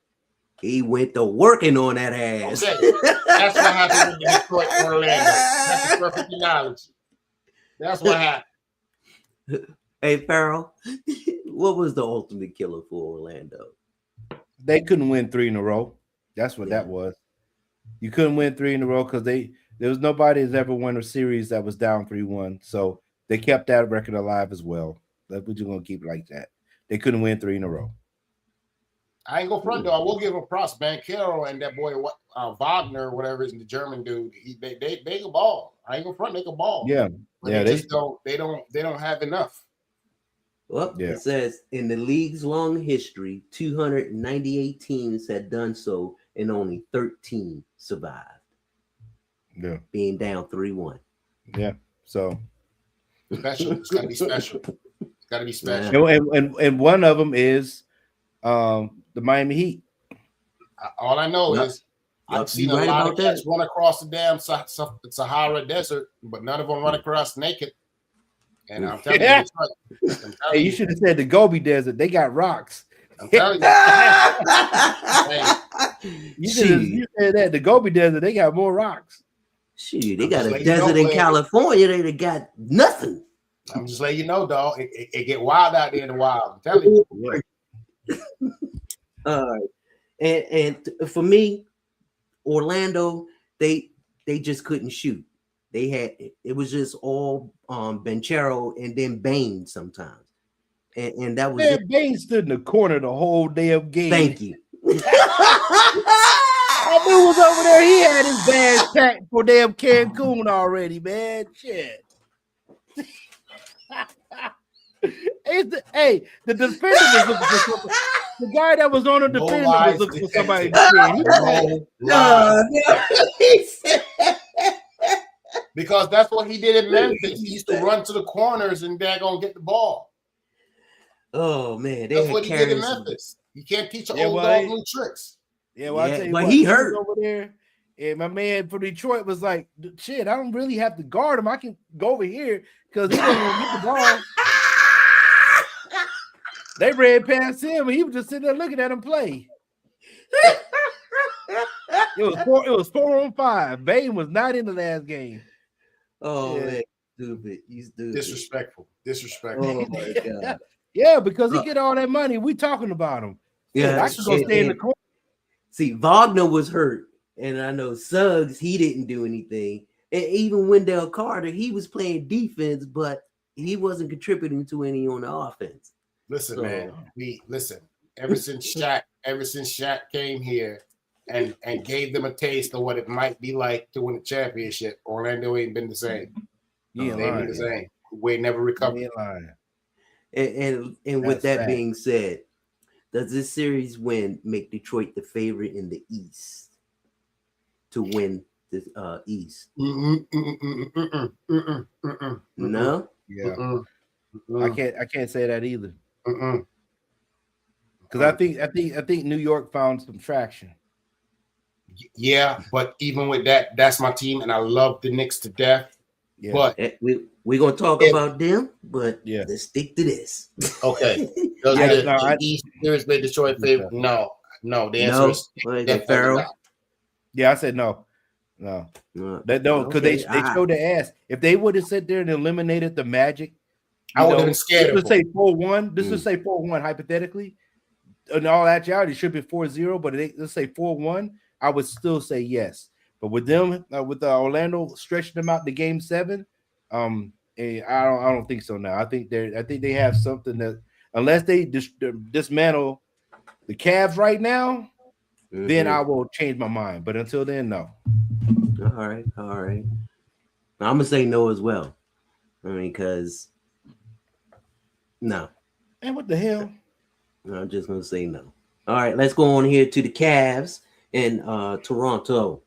He went to working on that ass. Okay, that's what happened with the Detroit Orlando. That's a perfect analogy. That's what happened. Hey, Farrell, what was the ultimate killer for Orlando? They couldn't win 3 in a row. That's what Yeah. that was. You couldn't win 3 in a row because there was nobody that's ever won a series that was down 3-1. So they kept that record alive as well. We're just gonna keep it like that. They couldn't win 3 in a row. I ain't go front though. I will give him props. Banchero and that boy Wagner, or whatever is the German dude. They can ball. I ain't go front. They can ball. Yeah, but yeah. They just don't. They don't have enough. Well, Yeah. It says in the league's long history, 298 teams had done so, and only 13 survived, Yeah, being down 3-1. yeah. So Special. It's gotta be special. It's gotta be special. and one of them is the Miami Heat. All I know Yep. is Yep, I've seen you a right lot about of that. cats run across the damn Sahara Desert, but none of them run across naked. And I'm telling Yeah. you, I'm telling Hey, you should have said the Gobi Desert. They got rocks. I'm telling you. You said that the Gobi Desert. They got more rocks. Shoot, they I'm got just a letting you desert know, in man. California. They got nothing. I'm just letting you know, dog. It get wild out there in the wild. I'm telling you. Yeah. And for me, Orlando, they just couldn't shoot. It was just all Banchero and then Bain sometimes, and that was Man, Bain stood in the corner the whole damn game. Thank you. That dude was over there. He had his bags packed for damn Cancun already, man. Shit. The defender was looking for somebody. The guy that was on the No defender lies was looking for detected. somebody to defend. No lies. Because that's what he did in Memphis. He used to run to the corners and daggone get the ball. Oh man, That's what he did in Memphis. You can't teach an old dog new tricks. Yeah, well, I Yeah, tell you but what, he was hurt. over there. And my man from Detroit was like, shit, I don't really have to guard him. I can go over here because he doesn't want to get the ball. They ran past him and he was just sitting there looking at him play. It was 4-on-5. Bain was not in the last game. Oh Yeah. man, stupid. You stupid. Disrespectful. Oh my god. Yeah, because he get all that money. We talking about him. Yeah, I should go stay in the corner. See, Wagner was hurt, and I know Suggs, he didn't do anything. And even Wendell Carter, he was playing defense, but he wasn't contributing to any on the offense. Listen, So- man. Listen. Ever since Shaq came here and gave them a taste of what it might be like to win a championship, Orlando ain't been the same. You They ain't been the same. We ain't never recovered. And with That's that fact. being said, does this series win make Detroit the favorite in the East to win the East? No? Yeah. I can't say that either. Mm-mm. Because I think New York found some traction. Yeah, but even with that, that's my team, and I love the Knicks to death. Yeah. But We're going to talk Yeah. about them, but Yeah. let's stick to this. okay, does Yeah, the no, East series make Detroit favorite? No. The answer No? is What is it, definitely Farrell? not. Yeah, I said no. No. No. They don't because Okay, they showed their ass. If they would have sat there and eliminated the Magic, I would have been scared of Let's them. say 4-1. Let's say 4-1 hypothetically. In all actuality, it should be 4-0, but let's say 4-1. I would still say yes. But with them, with Orlando stretching them out to Game 7, I don't think so. Now I think they have something that unless they dismantle the Cavs right now, then I will change my mind. But until then, no. All right. I'm gonna say no as well. I mean, because no, And what the hell? I'm just gonna say no. All right, let's go on here to the Cavs in Toronto.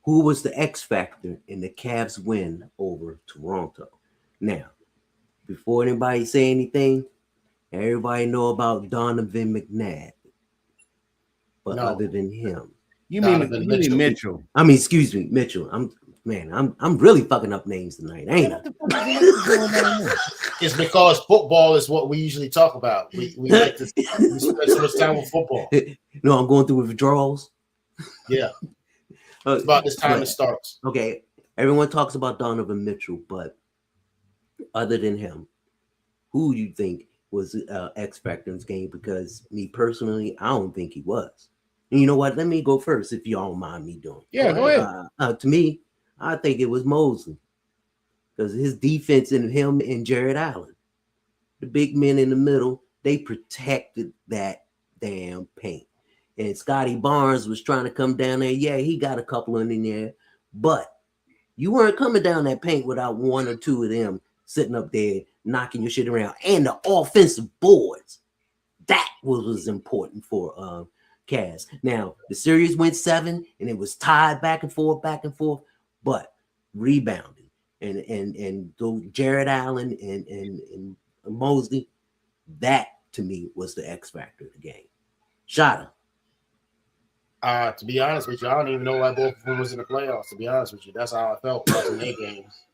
Who was the X factor in the Cavs win over Toronto? Now, before anybody say anything, everybody know about Donovan McNabb. But No. other than him, You mean Donovan Mitchell. Mitchell? I mean, excuse me, Mitchell. I'm Man, I'm really fucking up names tonight, ain't I? It's because football is what we usually talk about. We like to we spend so much time with football. No, I'm going through withdrawals. Yeah. It's about this time it starts. Okay. Everyone talks about Donovan Mitchell, but other than him, who do you think was X factor in this game? Because me personally, I don't think he was. And you know what? Let me go first if y'all don't mind me doing. Yeah, go ahead. To me, I think it was Mosley. Because his defense and him and Jared Allen, the big men in the middle, they protected that damn paint. And Scotty Barnes was trying to come down there. Yeah, he got a couple in there, but you weren't coming down that paint without one or two of them sitting up there knocking your shit around. And the offensive boards, that was important for Cavs. Now, the series went 7, and it was tied back and forth, but rebounding. And Jared Allen and Mosley, that to me was the X factor of the game. Shada. To be honest with you, I don't even know why both of them was in the playoffs. To be honest with you, that's how I felt watching their games.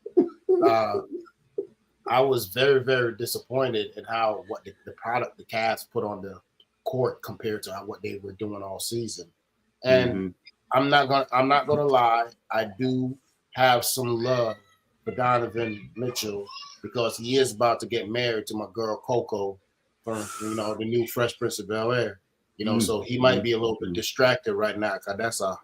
I was very, very disappointed in what the product the Cavs put on the court compared to what they were doing all season. And I'm not gonna lie, I do have some love for Donovan Mitchell because he is about to get married to my girl Coco from the new Fresh Prince of Bel-Air. So he might be a little bit distracted right now because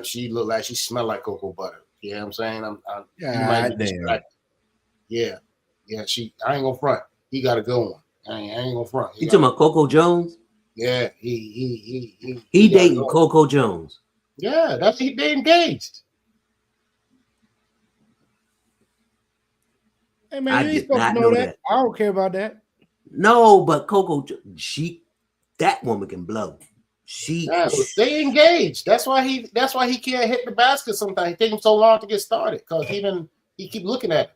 she looked like she smelled like cocoa butter. You know what I'm saying? He might be distracted. Yeah. I ain't gonna front. He got to go on. I ain't gonna front. You talking about Coco Jones? Yeah, he dating Coco Jones. Yeah, they engaged. Hey man, you ain't supposed to know that. I don't care about that. No, but Coco, that woman can blow. They engaged. That's why he can't hit the basket sometimes. It takes him so long to get started because he keep looking at it.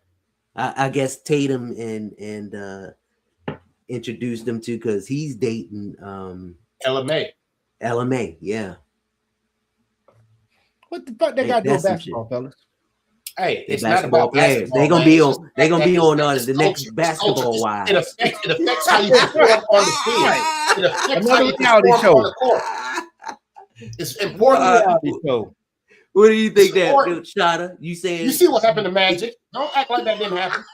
I guess Tatum and introduced them to because he's dating LMA. Yeah. What the fuck they got to do with basketball, fellas? Hey, it's not about players. They're gonna be on the next Basketball Wives. It affects how you perform on the field. It affects how you perform on the court. It's important. What do you think that, Shada? You see what happened to Magic? Don't act like that didn't happen.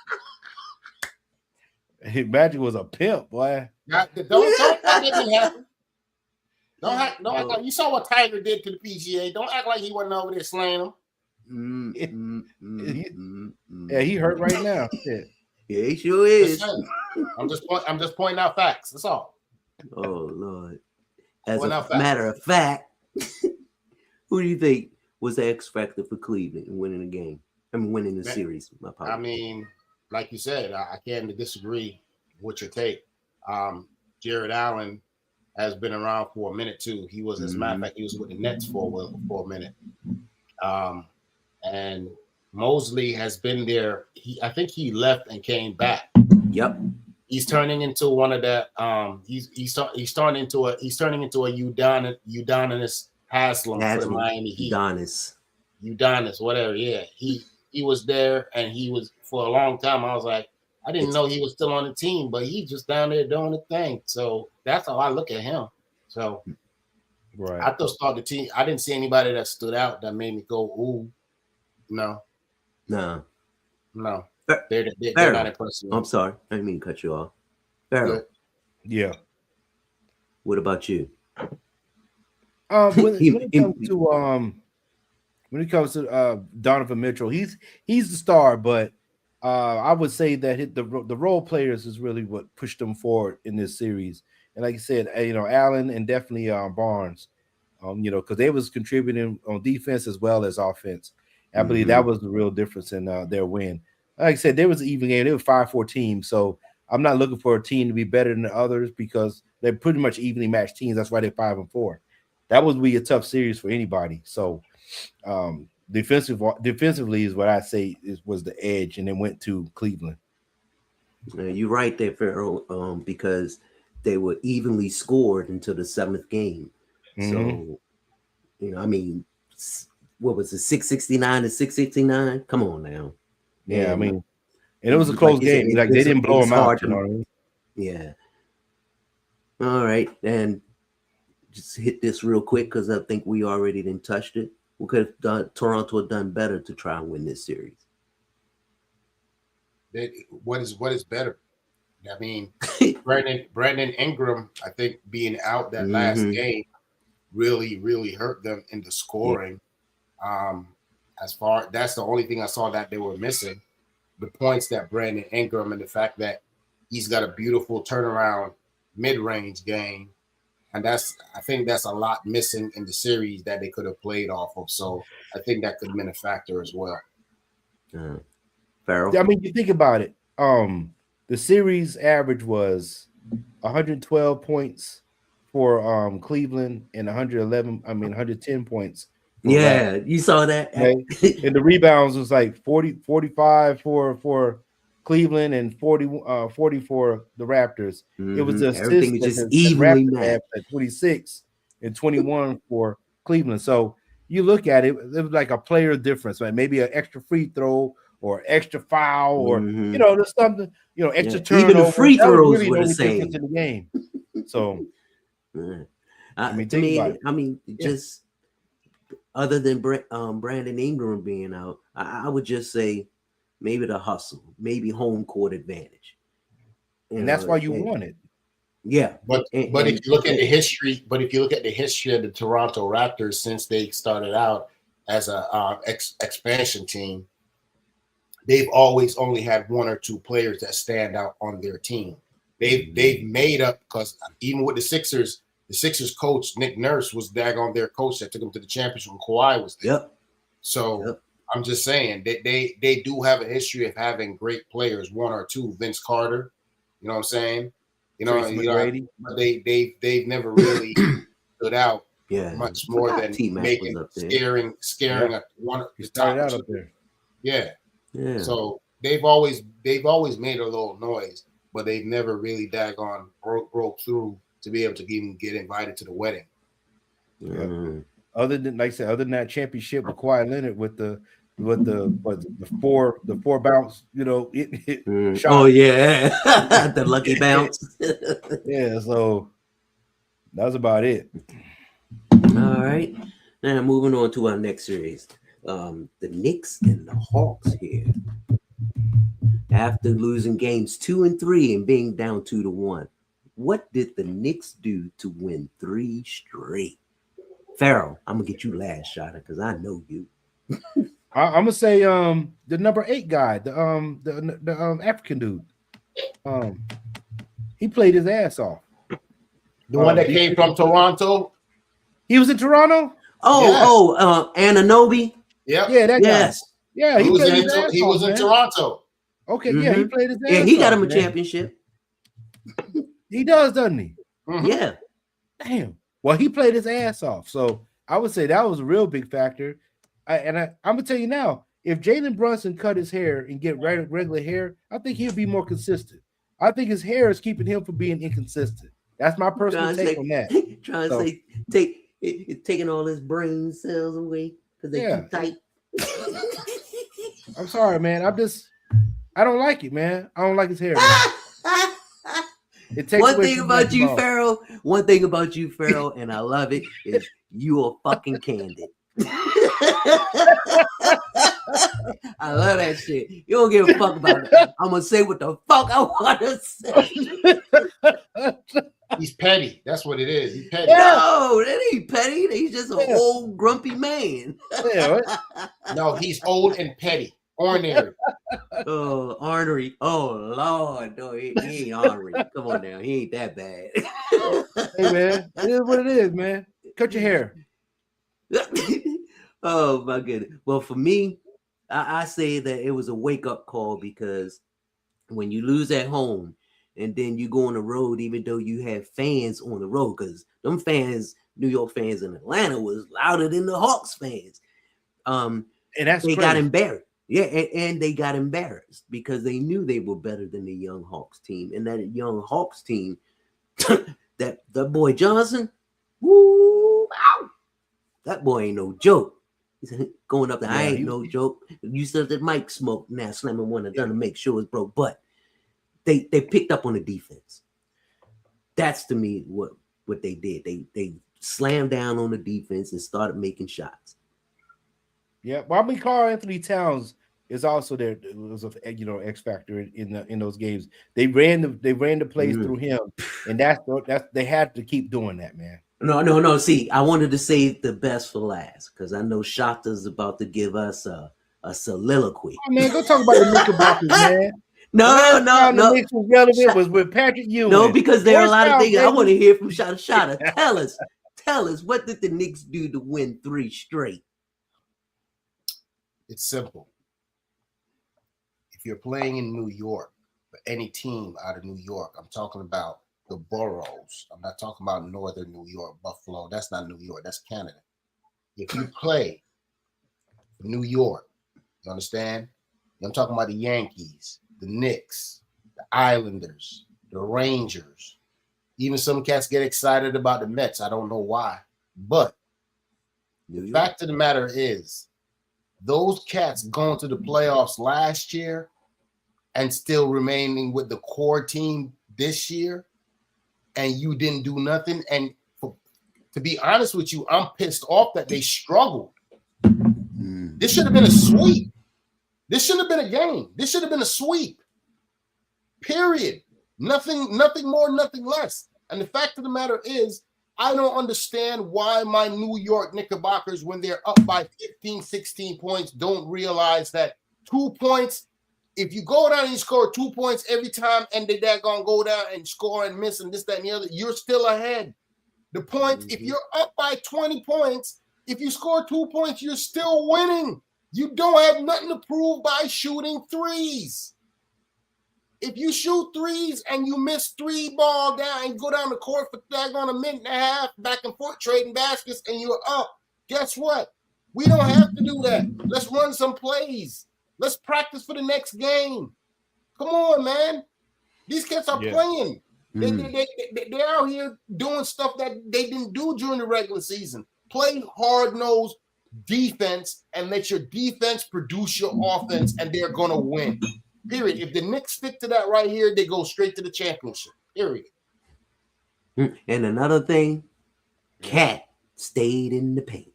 Hey, Magic was a pimp, boy. Don't act like that didn't happen. Don't act like you saw what Tiger did to the PGA. Don't act like he wasn't over there slaying them. Yeah, he hurt right now. Yeah, he sure is. I'm just pointing out facts. That's all. Oh Lord. As a matter of fact, who do you think was the X factor for Cleveland in winning the game? Winning the series. I mean, like you said, I can't disagree with your take. Jared Allen has been around for a minute too. He was, as a matter of fact, he was with the Nets for a minute. And Mosley has been there. I think he left and came back. Yep. He's turning into one of that. He's turning into a Udonis Haslam for the Miami Heat. Udonis, whatever. Yeah, he was there, and he was for a long time. I was like, I didn't know he was still on the team, but he's just down there doing the thing. So that's how I look at him. So, right. I thought start the team. I didn't see anybody that stood out that made me go, ooh. No. They're not impressive. I'm sorry, I didn't mean to cut you off. Farrell. Yeah. What about you? When it comes to Donovan Mitchell, he's the star, but I would say that the role players is really what pushed them forward in this series. And like you said, Allen and definitely Barnes, because they was contributing on defense as well as offense. I believe that was the real difference in their win. Like I said, there was an even game. They were 5-4 teams, so I'm not looking for a team to be better than the others because they're pretty much evenly matched teams. That's why they're 5-4. That would be a tough series for anybody. So defensively is what I say was the edge, and then went to Cleveland. You're right there, Farrell, because they were evenly scored until the 7th game. So, what was it, 669 to 669? Come on now. Yeah, I And, mean, and it was a like close you said, game. Like they didn't blow it's him out. hard You know what I mean? Yeah. All right, and just hit this real quick because I think we already done touched it. We could have done Toronto had done better to try and win this series. What is better? I mean, Brandon Ingram, I think being out that last game really hurt them in the scoring. That's the only thing I saw that they were missing. The points that Brandon Ingram and the fact that he's got a beautiful turnaround mid-range game. And I think that's a lot missing in the series that they could have played off of. So I think that could have been a factor as well. Farrell? I mean, you think about it. The series average was 112 points for Cleveland and 110 points. Yeah, you saw that. Right? And the rebounds was like 45 for Cleveland and 40 for the Raptors. It was the everything is just evenly matched at 26 and 21 for Cleveland. So you look at it, it was like a player difference, right? Maybe an extra free throw or extra foul, or there's something, extra turnover. Even the free throws really were the same in the game. So I mean, just other than Brandon Ingram being out, I would just say maybe the hustle, maybe home court advantage, and that's why you won it. Yeah, but if you look at the history of the Toronto Raptors since they started out as a expansion team, they've always only had one or two players that stand out on their team. They've made up, because even with the Sixers coach Nick Nurse was daggone their coach that took them to the championship when Kawhi was there. Yep. So I'm just saying they do have a history of having great players, one or two. Vince Carter, you know what I'm saying? But they've never really stood out much more than making scaring one of the top out up there. Yeah. So they've always made a little noise, but they've never really daggone broke through to be able to even get invited to the wedding. Other than that championship with Kawhi Leonard with the four bounce, shot. Oh yeah, the lucky bounce. Yeah, so that was about it. All right, now moving on to our next series, the Knicks and the Hawks here. After losing games 2 and 3 and being down 2-1, what did the Knicks do to win 3 straight? Farrell, I'm gonna get you last shot because I know you. I'm gonna say the number 8 guy, the African dude. He played his ass off. The one that came from Toronto. He was in Toronto. Anunoby. Yep. Yeah, that guy. Yes. Yeah, he was in Toronto. Okay, yeah, he played his ass off. Yeah, he got him a man. championship. He does, doesn't he? Yeah. Damn. Well, he played his ass off. So I would say that was a real big factor. I'm gonna tell you now, if Jalen Brunson cut his hair and get regular hair, I think he'll be more consistent. I think his hair is keeping him from being inconsistent. That's my personal take on that. Taking all his brain cells away because they too tight. I'm sorry, man. I don't like it, man. I don't like his hair. One thing about you, Farrell, and I love it, is you are fucking candid. I love that shit. You don't give a fuck about it. I'm gonna say what the fuck I want to say. He's petty. That's what it is. He's petty. No, that ain't petty. He's just an old grumpy man. No, he's old and petty. Ornery. Oh, ornery. Oh Lord, no, he ain't ornery. Come on now, he ain't that bad. Hey man, it is what it is, man. Cut your hair. Oh my goodness. Well, for me, I say that it was a wake-up call, because when you lose at home and then you go on the road, even though you have fans on the road, because them fans, New York fans in Atlanta, was louder than the Hawks fans. And that's they got embarrassed. Yeah, and they got embarrassed because they knew they were better than the young Hawks team. And that young Hawks team, that boy Johnson, woo, ow, that boy ain't no joke. going up there. I Yeah, ain't he- no joke. You said that Mike smoked now, slamming one and done to make sure it's broke. But they picked up on the defense. That's to me what they did. They slammed down on the defense and started making shots. Yeah, well, I mean, Karl Anthony Towns is also there. It was a X factor in those games. They ran the plays through him, and that's they had to keep doing that, man. No. See, I wanted to save the best for last because I know Shata's about to give us a soliloquy. Oh, man, go talk about the Knickerbockers, man. No. The Knicks was relevant was with Patrick Ewing. No, because there are a lot of things I want to to. hear from Shata. Tell us, what did the Knicks do to win 3 straight? It's simple. If you're playing in New York, for any team out of New York, I'm talking about the boroughs. I'm not talking about northern New York, Buffalo. That's not New York. That's Canada. If you play for New York, you understand? I'm talking about the Yankees, the Knicks, the Islanders, the Rangers. Even some cats get excited about the Mets. I don't know why. But the fact of the matter is, those cats going to the playoffs last year and still remaining with the core team this year, and you didn't do nothing. And to be honest with you, I'm pissed off that they struggled. This should have been a sweep. This shouldn't have been a game. This should have been a sweep. Period. Nothing more, nothing less. And the fact of the matter is, I don't understand why my New York Knickerbockers, when they're up by 15, 16 points, don't realize that 2 points, if you go down and you score 2 points every time and they're going to go down and score and miss and this, that, and the other, you're still ahead. The point, if you're up by 20 points, if you score 2 points, you're still winning. You don't have nothing to prove by shooting threes. If you shoot threes and you miss 3 ball down and go down the court for daggone a minute and a half, back and forth trading baskets, and you're up, guess what? We don't have to do that. Let's run some plays. Let's practice for the next game. Come on, man. These kids are playing. They're out here doing stuff that they didn't do during the regular season. Play hard-nosed defense and let your defense produce your offense, and they're going to win. Period. If the Knicks stick to that right here, they go straight to the championship. Period. And another thing, Cat stayed in the paint.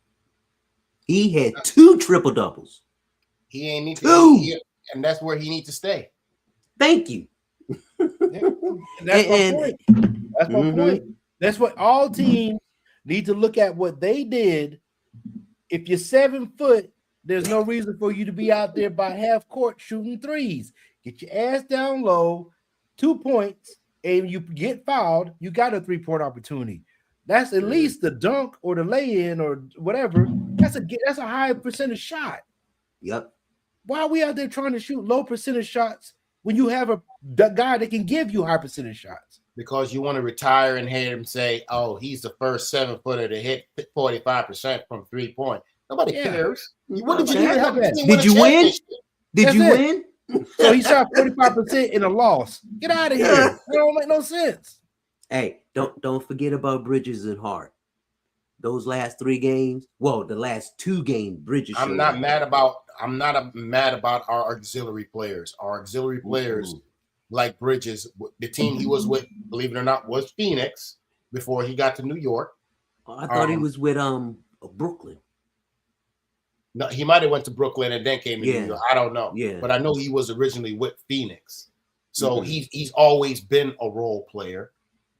He had 2 triple doubles. He ain't need 2, and that's where he needs to stay. Thank you. That's my point. That's my point. That's what all teams need to look at what they did. If you're 7 foot, there's no reason for you to be out there by half court shooting threes. Get your ass down low, 2 points, and you get fouled, you got a 3-point opportunity. That's at least the dunk or the lay-in or whatever. That's a high percentage shot. Yep. Why are we out there trying to shoot low percentage shots when you have a guy that can give you high percentage shots? Because you want to retire and hear him say, "Oh, he's the first 7-footer to hit 45% from 3-point." Nobody cares. What did you do? Did you win? Did you win? So he shot 45% in a loss. Get out of here. That don't make no sense. Hey, don't forget about Bridges and Hart. Those last 3 games, well, the last 2 games, Bridges. I'm not mad about our auxiliary players. Our auxiliary players, like Bridges, the team he was with, believe it or not, was Phoenix before he got to New York. I thought he was with Brooklyn. No, he might have went to Brooklyn and then came to New York. I don't know. Yeah. But I know he was originally with Phoenix. So he's always been a role player.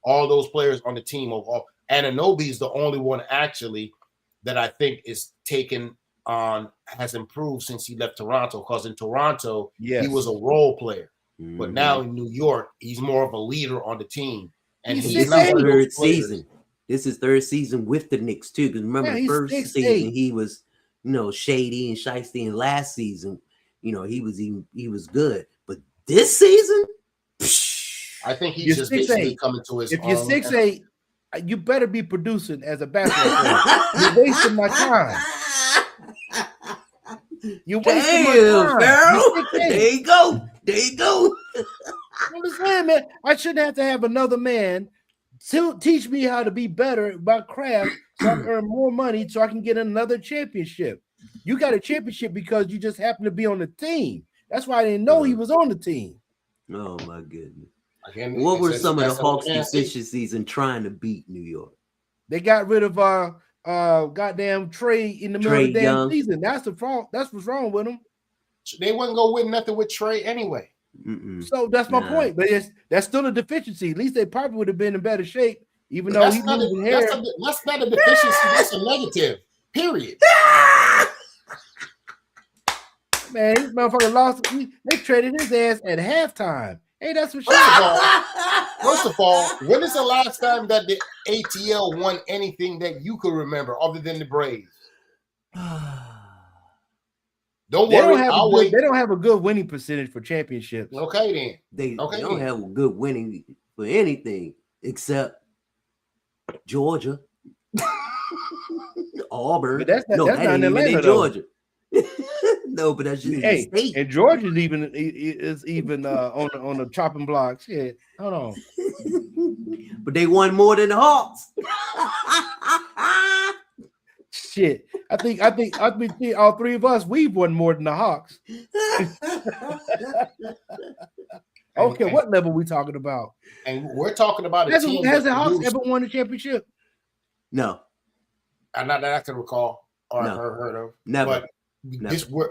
All those players on the team, Anunoby is the only one actually that I think is taken on, has improved since he left Toronto. Because in Toronto, he was a role player. But now in New York, he's more of a leader on the team. And he's not one of those 3rd season. This is 3rd season with the Knicks too. Because remember, the first season he was, shady and shiesty, and last season, he was good. But this season, I think he's just basically coming to his own. If you're 6'8", you better be producing as a basketball player. You're wasting my time. You're wasting my time. There you go. I'm just saying, man, I shouldn't have to have another man to teach me how to be better about craft so I can earn more money so I can get another championship. You got a championship because you just happened to be on the team. That's why I didn't know he was on the team. Oh my goodness. Again, What were some of the that's Hawks' what I'm saying. deficiencies in trying to beat New York? They got rid of goddamn Trey in the middle Trae of the damn Young. season. That's the fault. That's what's wrong with them. They wasn't gonna win nothing with Trey anyway. Mm-mm. So that's my Nah. point. But that's still a deficiency. At least they probably would have been in better shape, even though he's losing hair. That's not a deficiency. That's a negative. Period. Man, this motherfucker lost. They traded his ass at halftime. Hey, that's what shit. First of all, when is the last time that the ATL won anything that you could remember other than the Braves? Don't They worry, don't have I'll wait. they don't have a good winning percentage for championships. Okay, then. They Okay, don't then. have a good winning for anything except Georgia, Auburn. But that's not that in ain't even Atlanta, in though. Georgia. No, but that's just in the Hey, state. and Georgia's even on the chopping block. Shit, hold on. But they won more than the Hawks. Shit, I think all three of us we've won more than the Hawks. Okay, And- what level we talking about? And we're talking about a Has team the that Hawks produced- ever won a championship? No, not that I can recall or No. heard of. never. But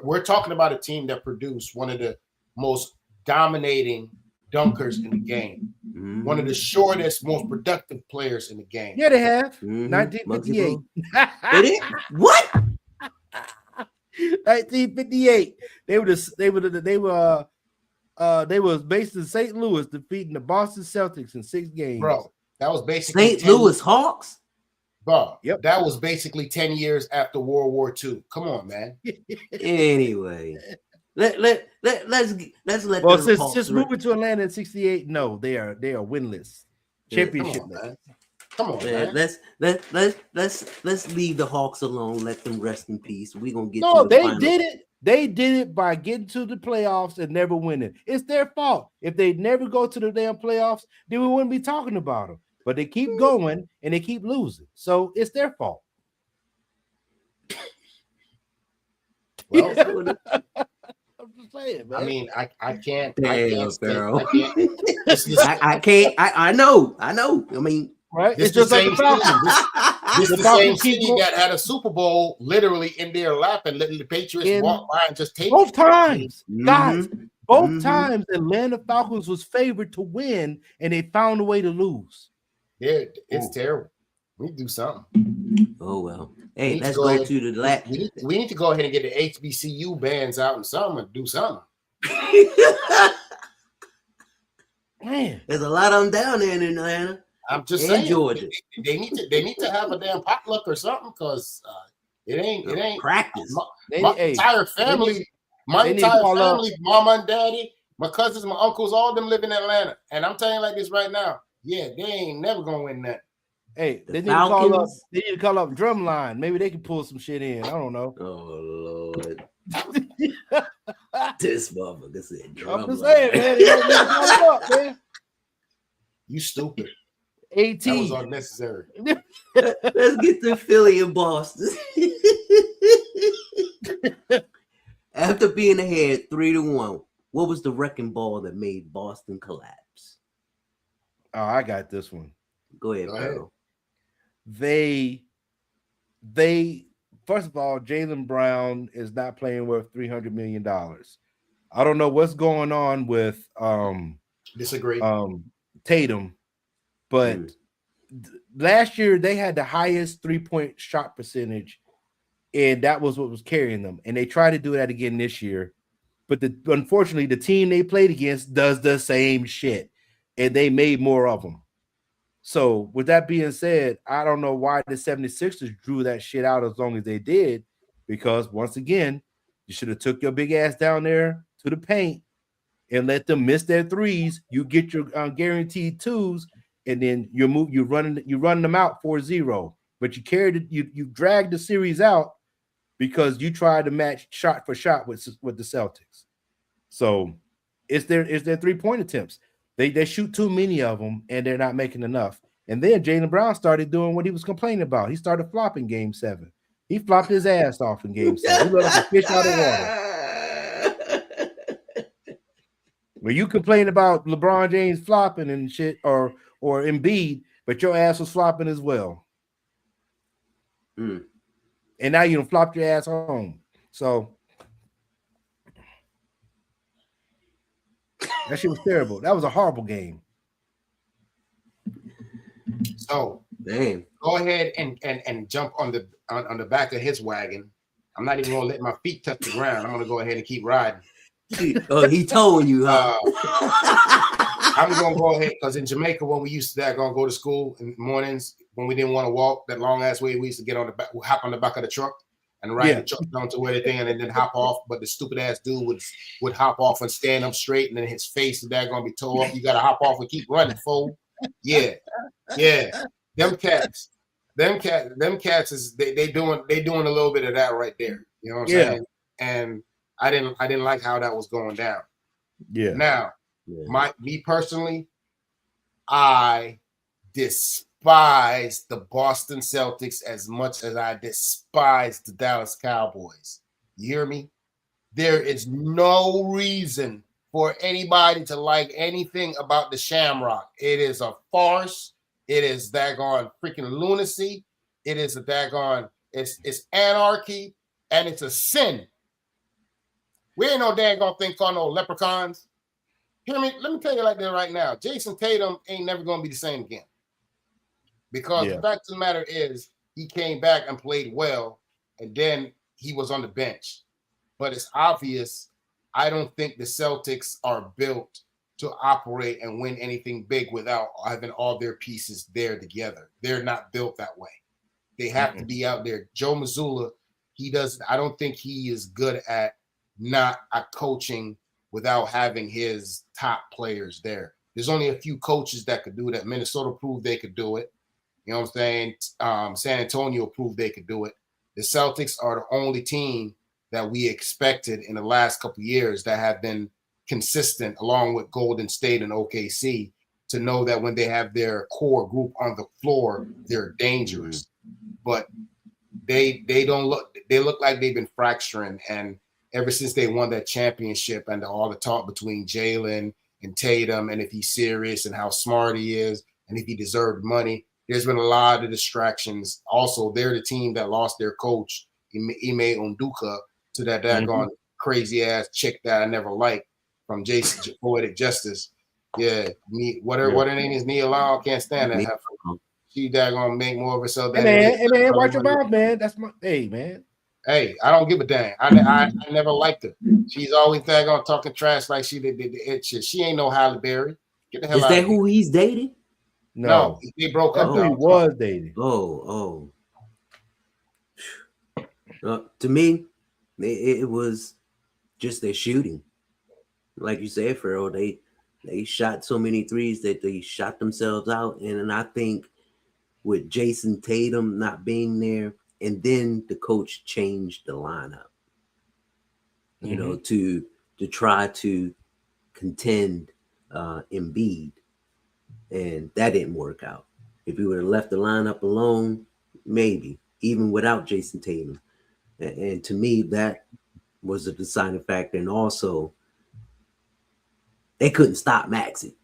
we're talking about a team that produced one of the most dominating dunkers in the game, Mhm. one of the shortest, most productive players in the game. Yeah, they have. Mhm. 1958. They did? What? 1958. They was based in St. Louis, defeating the Boston Celtics in 6 games. Bro, that was basically St. Louis Hawks? Bro, Yep. that was basically 10 years after World War II. Come on, man. Anyway, let's let Well, the Hawks since moving to Atlanta in 68, no, they are winless. Yeah, Championship. Come on, man. Come on, Man, man. let's leave the Hawks alone. Let them rest in peace. We're gonna get No, to the they final. did it. They did it by getting to the playoffs and never winning. It's their fault. If they never go to the damn playoffs, then we wouldn't be talking about them. But they keep going and they keep losing. So it's their fault. Well, I'm just saying, man. I mean, I can't. Damn, Pharaoh. This is I can't. I know. I mean, right? this It's just the like same the Falcons. This The the Falcons same keep city going- that had a Super Bowl literally in their lap and letting the Patriots In- walk by and just take Both it. times, guys. Mhm. Both Mhm. times, Atlanta Falcons was favored to win, and they found a way to lose. Yeah, it's Ooh. terrible. We need to do something. Oh well. We Hey, need to let's go go ahead. to the last. We need to go ahead and get the HBCU bands out and something and do something. Man, There's a lot of them down there in Atlanta I'm just and saying, Georgia. they need to have a damn potluck or something because it ain't Practice. they, my hey, entire family, they need to call up- mama and daddy, my cousins, my uncles, all of them live in Atlanta. And I'm telling you like this right now, yeah, they ain't never gonna win that. hey, The they need to call up. Falcons? They need to call up Drumline. Maybe they can pull some shit in. I don't know. Oh Lord. This motherfucker said I'm drum just line. saying, man. They need to call them up, man. You stupid. AT. That was unnecessary. Let's get to Philly and Boston. After being ahead 3-1, what was the wrecking ball that made Boston collapse? Oh, I got this one. Go ahead, Go ahead. Pharaoh. They first of all, Jaylen Brown is not playing worth $300 million. I don't know what's going on with Disagree. Tatum, but last year they had the highest 3-point shot percentage, and that was what was carrying them. And they try to do that again this year, but unfortunately, the team they played against does the same shit, and they made more of them. So, with that being said, I don't know why the 76ers drew that shit out as long as they did, because once again, you should have took your big ass down there to the paint and let them miss their threes. You get your guaranteed twos, and then you're running them out 4-0. But you carried it, you dragged the series out because you tried to match shot for shot with the Celtics. So it's their 3-point attempts. They shoot too many of them, and they're not making enough. And then Jaylen Brown started doing what he was complaining about. He started flopping game 7. He flopped his ass off in Game 7. He looked like a fish out of water. When you complain about LeBron James flopping and shit, or Embiid, but your ass was flopping as well. Mm. And now you done flopped your ass home. So that shit was terrible. That was a horrible game. So Damn. go ahead and jump on the back of his wagon. I'm not even gonna let my feet touch the ground. I'm gonna go ahead and keep riding. Oh, he told you, huh? I'm gonna go ahead because in Jamaica, when we used to go to school in the mornings, when we didn't want to walk that long ass way, we used to get on the back, hop on the back of the truck and ride the truck down to where the thing, and then hop off. But the stupid ass dude would hop off and stand up straight, and then his face is gonna be tore up. You gotta hop off and keep running, fool. Yeah. Them cats is they doing a little bit of that right there. You know what I'm saying? And I didn't like how that was going down. Yeah. Now, me personally, I despise the Boston Celtics as much as I despise the Dallas Cowboys. You hear me? There is no reason for anybody to like anything about the Shamrock. It is a farce. It is daggone freaking lunacy. It is a daggone, it's anarchy, and it's a sin. We ain't no daggone thing called no leprechauns. Hear me? Let me tell you like that right now. Jason Tatum ain't never going to be the same again. Because the fact of the matter is, he came back and played well, and then he was on the bench. But it's obvious, I don't think the Celtics are built to operate and win anything big without having all their pieces there together. They're not built that way. They have to be out there. Joe Mazzulla, I don't think he is good at coaching without having his top players there. There's only a few coaches that could do that. Minnesota proved they could do it. You know what I'm saying? San Antonio proved they could do it. The Celtics are the only team that we expected in the last couple of years that have been consistent, along with Golden State and OKC, to know that when they have their core group on the floor, they're dangerous. But they look like they've been fracturing. And ever since they won that championship and all the talk between Jalen and Tatum, and if he's serious and how smart he is and if he deserved money, there's been a lot of distractions. Also, they're the team that lost their coach, Ime Udoka, to that daggone crazy ass chick that I never liked from Jason Poetic Justice. Yeah, what her name is, Nia Long. Can't stand that. She daggone make more of herself. Hey man, watch your mouth, man. That's my man. Hey, I don't give a damn. I never liked her. She's always daggone talking trash like she did the it shit. She ain't no Halle Berry. Get the hell out of here. Is that who he's dating? No, they broke up. That's who he was dating. To me, it was just their shooting. Like you said, Pharaoh, they shot so many threes that they shot themselves out. And I think with Jason Tatum not being there, and then the coach changed the lineup, you know, to try to contend Embiid, and that didn't work out. If he would have left the lineup alone, maybe even without Jason Tatum, and to me that was a deciding factor. And also, they couldn't stop Maxey.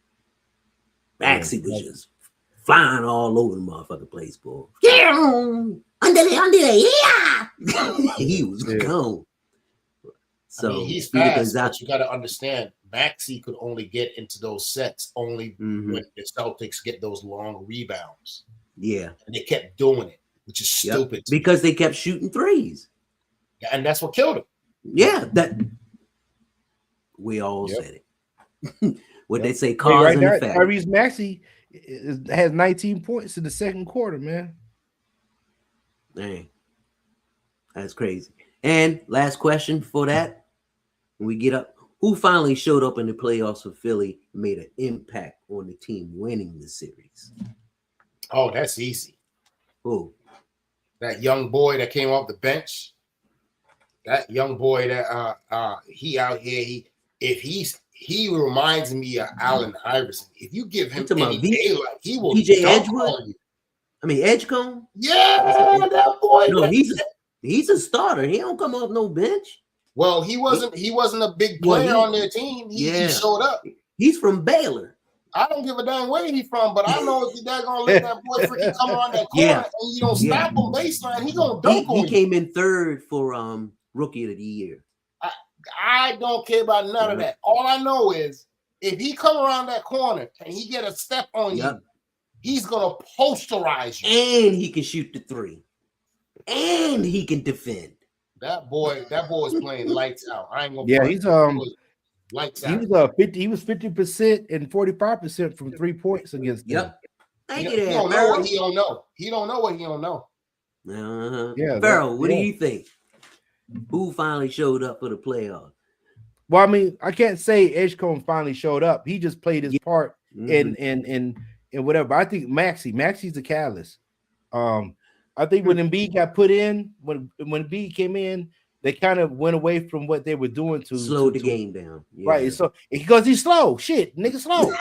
Maxey was just flying all over the motherfucking place, boy. Yeah, under there, yeah. He was gone. So I mean, he's fast, but you got to understand, Maxey could only get into those sets only when the Celtics get those long rebounds. Yeah, and they kept doing it, which is stupid because they kept shooting threes. Yeah, and that's what killed him. Yeah, that we all said it. What they say, cause right and now, effect. Tyrese Maxey has 19 points in the second quarter, man. Dang, that's crazy. And last question for that, when we get up, who finally showed up in the playoffs for Philly and made an impact on the team winning the series? Oh, that's easy. Who? That young boy that came off the bench. That young boy that he out here, he reminds me of Allen Iverson. If you give him any daylight, he will PJ Edgewood. I mean Edgecombe. Yeah, that boy. No, He's a starter. He don't come off no bench. Well, he wasn't a big player on their team. He showed up. He's from Baylor. I don't give a damn where he's from, but I know if they're gonna let that boy freaking come around that corner and you don't stop him baseline, he gonna dunk on you. He came in third for rookie of the year. I don't care about none of that. All I know is if he come around that corner and he get a step on you, he's gonna posterize you. And he can shoot the three. And he can defend. That boy is playing lights out. I ain't gonna. Yeah, he's lights out. He was 50% and 45% from 3 points against them. Thank He you, don't know what he don't know. He don't know what he don't know. Yeah, Farrell, what do you think? Who finally showed up for the playoffs? Well, I mean, I can't say Edgecombe finally showed up. He just played his part in whatever. I think Maxi's the catalyst. I think when Embiid got put in, when Embiid came in, they kind of went away from what they were doing to slow the game down. Yeah. Right. So because he's slow. Shit, nigga slow.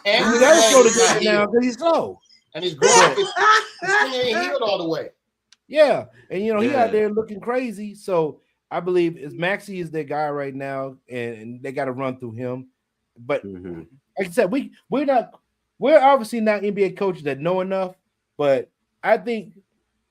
And you gotta slow the game down because he's slow. And his growth ain't healed all the way. Yeah. And he out there looking crazy. So I believe Maxey is their guy right now, and they got to run through him. But like I said, we're obviously not NBA coaches that know enough, but I think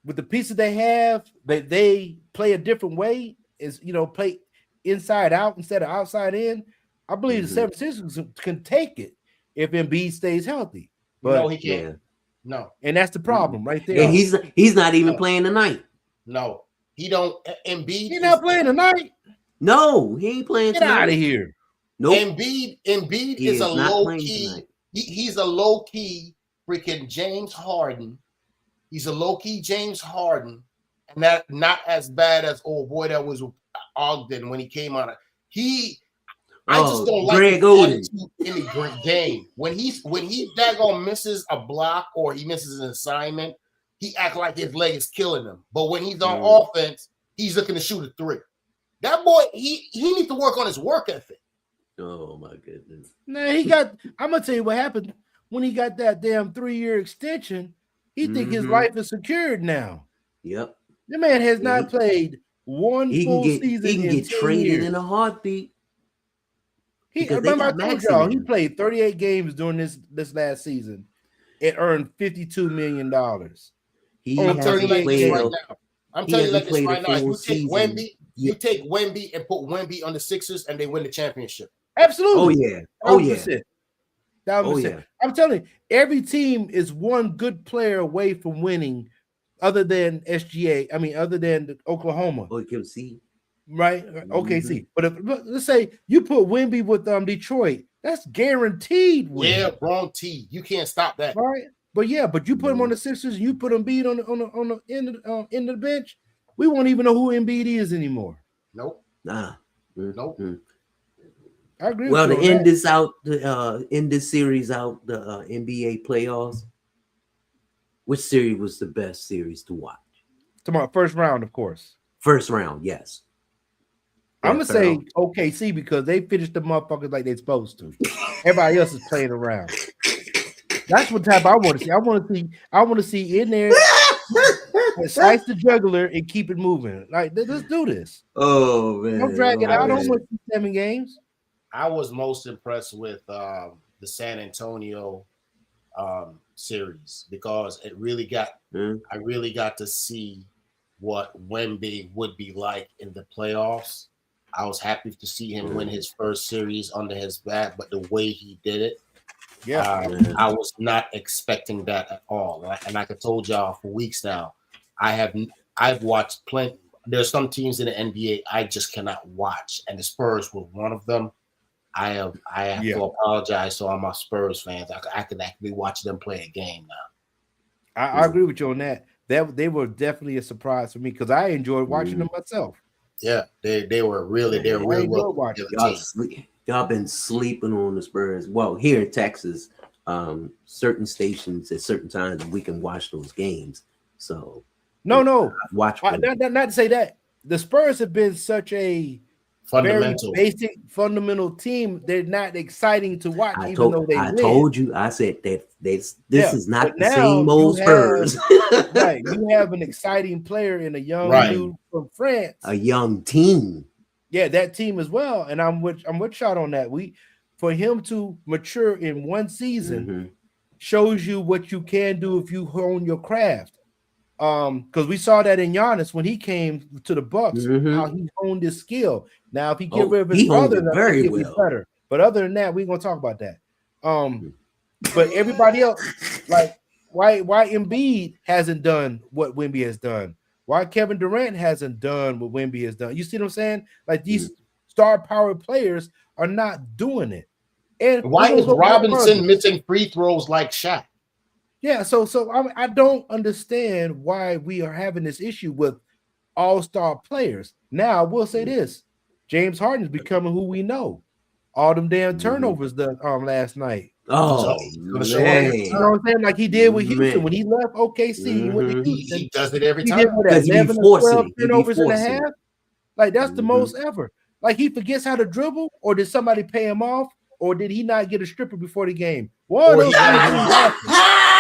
with the pieces they have, that they play a different way, is play inside out instead of outside in. I believe the 76ers can take it if Embiid stays healthy. But no, he can't. No. And that's the problem right there. And he's not even playing tonight. No, he don't. Embiid. He's not playing tonight. No, he ain't playing tonight. Get out of here. Nope. Embiid is a low key. He's a low key freaking James Harden. He's a low key James Harden, and that not as bad as old boy that was Ogden when he came out. I just don't like Greg Oden in the great game. When he daggone misses a block or he misses an assignment, he act like his leg is killing him. But when he's on offense, he's looking to shoot a three. That boy, he needs to work on his work ethic. Oh my goodness. Nah, I'm gonna tell you what happened when he got that damn 3-year extension. He think his life is secured now. Yep. The man has not played one full season. He can get traded in a heartbeat. Remember I told y'all he played 38 games during this last season and earned $52 million. I'm telling you like this right now. You take Wemby and put Wemby on the Sixers and they win the championship. Absolutely. Oh yeah. 1,000%. I'm telling you, every team is one good player away from winning, other than SGA. I mean, other than Oklahoma. OKC. Right? OKC. But let's say you put Wemby with Detroit, that's guaranteed win. Yeah, wrong T. You can't stop that. Right? But you put him on the Sixers, you put Embiid on the end of the bench, we won't even know who Embiid is anymore. Nope. Nope. I agree. Well, to end this series out, the NBA playoffs, which series was the best series to watch? Tomorrow, first round, of course. First round, yes. I'm gonna say OKC because they finished the motherfuckers like they're supposed to. Everybody else is playing around. That's what type I want to see. I want to see in there slice the juggler and keep it moving. Like, let's do this. Oh man, don't drag it out. I don't want 7 games. I was most impressed with the San Antonio series because it really got I really got to see what Wemby would be like in the playoffs. I was happy to see him win his first series under his back, but the way he did it, I was not expecting that at all. And like I told y'all for weeks now, I've watched plenty. There's some teams in the NBA I just cannot watch, and the Spurs were one of them. I have to apologize to all my Spurs fans. I could actually watch them play a game now. I agree with you on that. They were definitely a surprise for me because I enjoyed watching them myself. Yeah, they were really well watching. Y'all been sleeping on the Spurs. Well, here in Texas, certain stations at certain times we can watch those games. So no, watch. Not to say that the Spurs have been such a fundamental, very basic, fundamental team. They're not exciting to watch, I even though they I win. told you. I said that this Yeah, is not but the now same old you have- Spurs. Right, you have an exciting player in a young Right. dude from France. A young team. Yeah, that team as well. And I'm with Shot on that. For him to mature in one season Mhm. shows you what you can do if you hone your craft. Because we saw that in Giannis when he came to the Bucks, Mhm. how he honed his skill. Now, if he get Oh, rid of his he honed brother, it I think very he'll be well. better. But other than that, we're gonna talk about that. But everybody else, like why Embiid hasn't done what Wemby has done? Why Kevin Durant hasn't done what Wemby has done? You see what I'm saying? Like these star power players are not doing it. And why we're is gonna go Robinson further. missing free throws like Shaq? Yeah, so I don't understand why we are having this issue with all-star players. Now, I will say this: James Harden is becoming who we know. All them damn turnovers done last night. Oh gonna show up. man. You know what I'm saying? Like he did with Houston Man. when he left OKC. He went to Mhm. Houston. He does it every He time. did what, Because he be 11 or forcing 12 it. He be turnovers and a forcing half. it. Like that's the Mhm. most ever. Like he forgets how to dribble, or did somebody pay him off, or did he not get a stripper before the game? One of Or those he two got things a happened.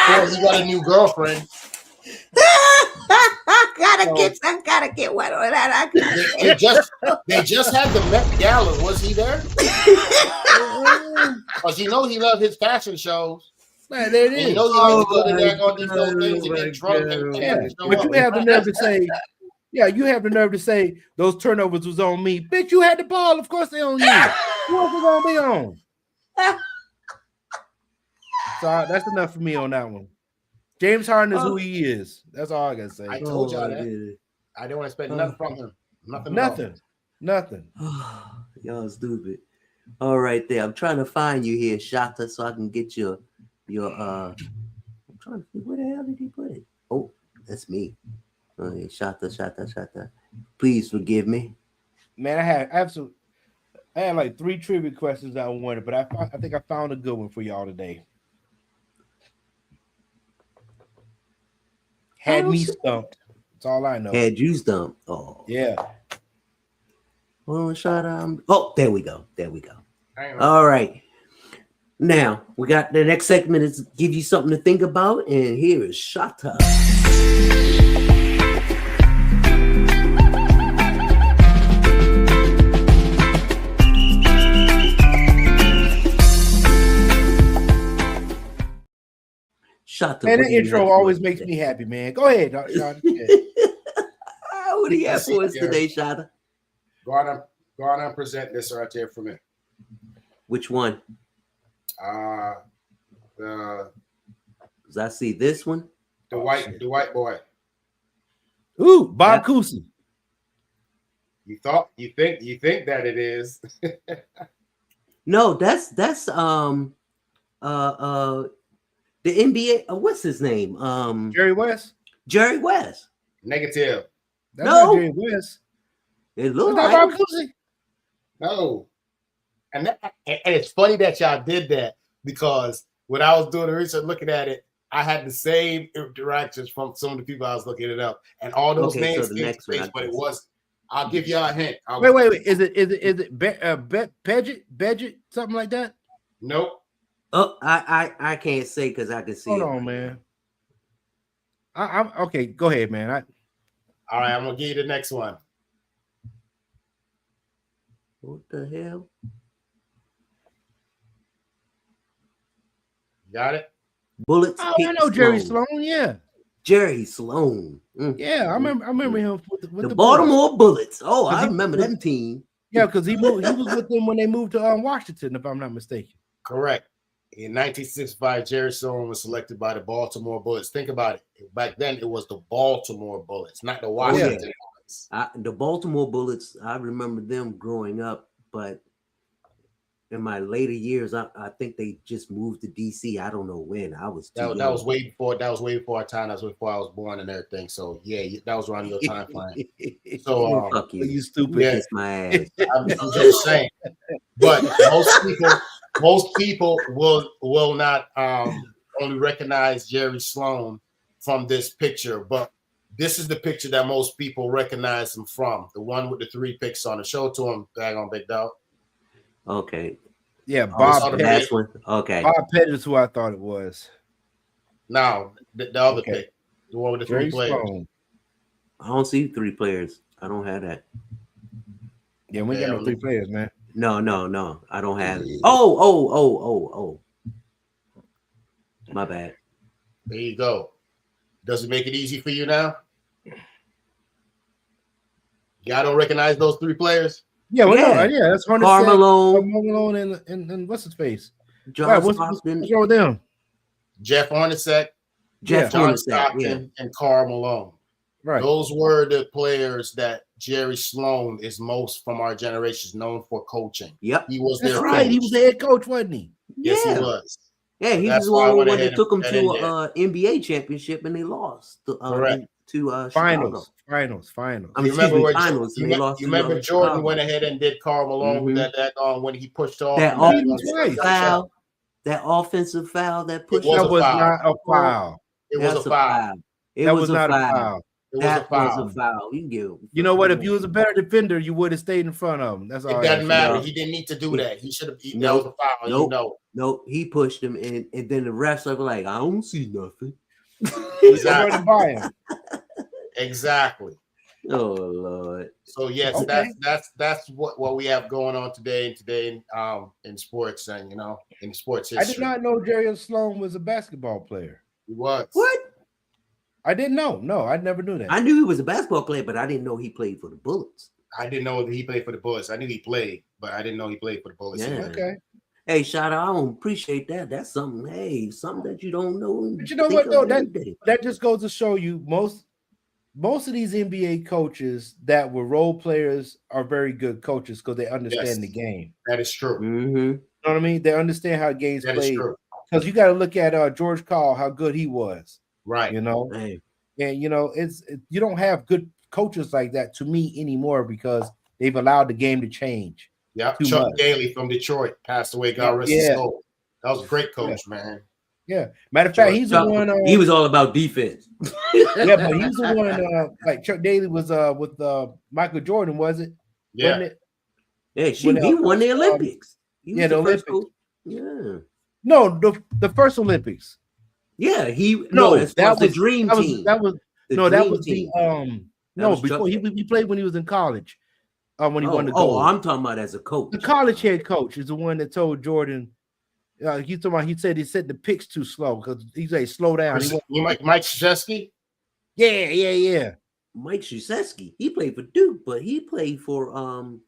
Or he got a new girlfriend. gotta get one on that. They just had the Met Gala. Was he there? Because you know he loved his fashion shows. Man, there it And is. you know he went to go to there, go do those things and get drunk and Yeah, show but up. you have the nerve to say, yeah, you have the nerve to say those turnovers was on me. Bitch, you had the ball. Of course they on you. Who else is gonna be on? So that's enough for me on that one. James Harden is who he is. That's all I gotta say. I told y'all that. I didn't want to expect nothing from him. Nothing. Y'all stupid. All right, there. I'm trying to find you here, Shata, so I can get your I'm trying to see where the hell did he put it? Oh, that's me. Okay, Shata. Please forgive me. Man, I had like 3 trivia questions I wanted, but I think I found a good one for y'all today. Had me stumped. That's all I know. Had you stumped. Oh. Yeah. Hold on, Shata. Oh, there we go. All right. Now, we got the next segment is give you something to think about, and here is Shata. Shata. Man, that intro always makes me happy, man. Go ahead, Sean. What do you have for us today, Shata? Go on and present this right here for me. Which one? The I see this one. white boy. Ooh, Bob Cousy. You think that it is. No, that's the NBA. What's his name? Jerry West. Jerry West. Negative. That's No. not Jerry West. It looks That's like not Bob Cousy. No. And it's funny that y'all did that because when I was doing the research looking at it, I had the same interactions from some of the people I was looking it up, and all those Okay, so names the came next to face, one, I but it guess. was. I'll give y'all a hint. Wait. Is it Bedget, something like that? Nope. Oh, I can't say because I can see Hold it. on, man. I'm okay. Go ahead, man. All right, I'm gonna give you the next one. What the hell? Got it? Bullets. I Pete know Jerry Sloan. Sloan. Yeah, Jerry Sloan. yeah. I remember him with The Bullets. Baltimore Bullets. Oh, I he- remember that team. Yeah, because he was with them when they moved to Washington, if I'm not mistaken. Correct. In 1965, Jerry Sloan was selected by the Baltimore Bullets. Think about it. Back then, it was the Baltimore Bullets, not the Washington Bullets. The Baltimore Bullets. I remember them growing up, but in my later years, I think they just moved to DC. I don't know when. I was too That young. was way before. That was way before our time. That was before I was born and everything. So yeah, that was around your time frame. So fuck you. You stupid. Yeah. Kiss my ass. I'm just saying. But most people will not only recognize Jerry Sloan from this picture, but This is the picture that most people recognize him from. The one with the 3 picks on it. Show it to him, daggone big dog. Okay. Yeah, Oh, Bob the Pettit. Last one. Okay. Bob Pettit is who I thought it was. Now, the other Okay. pick, the one with the Jerry 3 players. Sloan. I don't see 3 players. I don't have that. Yeah, we ain't got no 3 players, man. No. I don't have it. Oh. My bad. There you go. Does it make it easy for you now? Y'all don't recognize those 3 players? Yeah, well, Yeah. yeah, that's Hunter Carmelo, Malone, and what's his face? John Right, what's Stockton, wrong with them? Jeff Hornacek, Jeff John Hornacek. Stockton, Yeah. and Karl Malone. Right. Those were the players that Jerry Sloan is most from our generation known for coaching. Yep. He was That's their right. coach. He was the head coach, wasn't he? Yes, Yeah. he was. Yeah, he That's was the why I only went one ahead that took him and put that in to NBA championship, and they lost. Correct. To Chicago. Finals. I mean, You excuse remember, me, where finals. you, and they me- lost you to, remember Jordan Chicago. went ahead and did Karl Malone with Mhm. that when he pushed off. That and offensive foul, that offensive foul, that push. was That a was foul. not a foul. It was That's a foul. It That was was a not a foul. foul. It was That a foul. was a foul. You can give. You know what? If you was a better defender, you would have stayed in front of him. That's all. It I doesn't ask matter. you. He didn't need to do that. He should have. That Nope. was a foul. Nope. You know. Nope, he pushed him, and then the refs were like, I don't see nothing. Somebody buy him. Exactly. Oh Lord. So yes, Okay. that's what we have going on today in sports, and in sports I history. did not know Jerry Sloan was a basketball player. He was. What? I didn't know. No, I never knew that. I knew he was a basketball player, but I didn't know he played for the Bullets. I didn't know that he played for the Bullets. I knew he played, but I didn't know he played for the Bullets. Yeah. Okay. Hey, shout out! I don't appreciate that. That's something. Hey, something that you don't know. and But you know think what, though? of every day. That just goes to show you most of these NBA coaches that were role players are very good coaches because they understand Yes. the game. That is true. Mhm. You know what I mean? They understand how games That is played. true. Because you got to look at George Karl, how good he was. Right. You know, Hey, and you don't have good coaches like that to me anymore because they've allowed the game to change. Yep. Too Chuck much. Daly from Detroit passed away. God rest his Yeah. soul. That was a great coach, man. Yeah. Matter of fact, he's the Chuck- one. he was all about defense. Yeah, but he's the one. Like Chuck Daly was with Michael Jordan, was it? Yeah. Wasn't it? Yeah, When, he won the um, Olympics. He was yeah, the first Olympics. coach. Yeah, No, the first Olympics. yeah. He No, as far as the dream team. That was The no, that dream was team. no, was before Chuck- he played when he was in college. When he won the Oh, gold. I'm talking about as a coach. The college head coach is the one that told Jordan. He said he said the picks too slow because he said slow down. Mike Krzyzewski? Yeah. Mike Krzyzewski. He played for Duke, but he played for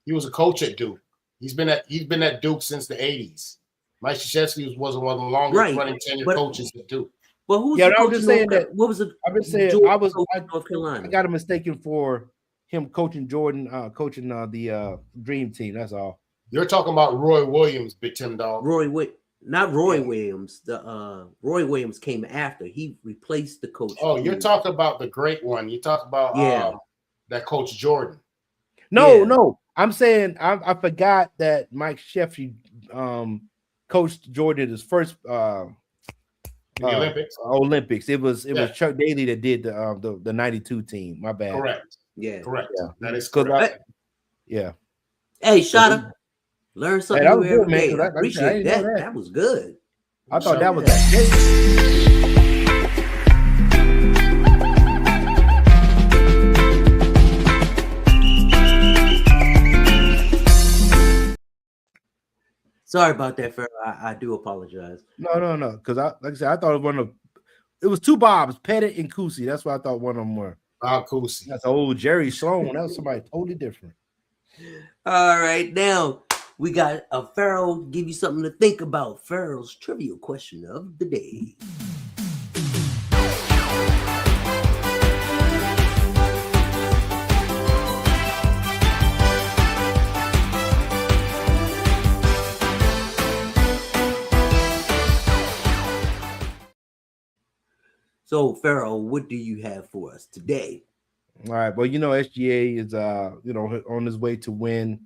He was a coach at Duke. He's been at Duke since the 80s. Mike Krzyzewski was one of the longest Right, running tenure but- coaches at Duke. Well, who's Yeah, the I was coach just in North saying Carolina? that- What was it? I've been saying Jordan I North Carolina. got him mistaken for him coaching Jordan, coaching the Dream Team. That's all. You're talking about Roy Williams, Big Tim Dog. Not Roy Yeah. Williams. The Roy Williams came after. He replaced the coach. Oh, you're talking about the great one. You talk about Yeah. that Coach Jordan. Yeah. No. I'm saying I forgot that Mike Sheffield coached Jordan at his first In the Olympics. Olympics. It was Yeah. Chuck Daly that did the 92 team. My bad. Correct. Yeah. Correct. Yeah. That is 'Cause correct. Yeah. Hey, Shada, learn something that new was every good, man, day. 'cause I I didn't appreciate know that. that. That was good. I thought that was Yeah. Sorry about that, Farrell. I do apologize. No. Because like I said, I thought it was two Bobs, Pettit and Cousy. That's what I thought one of them were. Bob Cousy. That's old Jerry Sloan. That was somebody totally different. All right, now we got a Farrell give you something to think about. Farrell's trivia question of the day. So, Farrell, what do you have for us today? All right. Well, SGA is on his way to win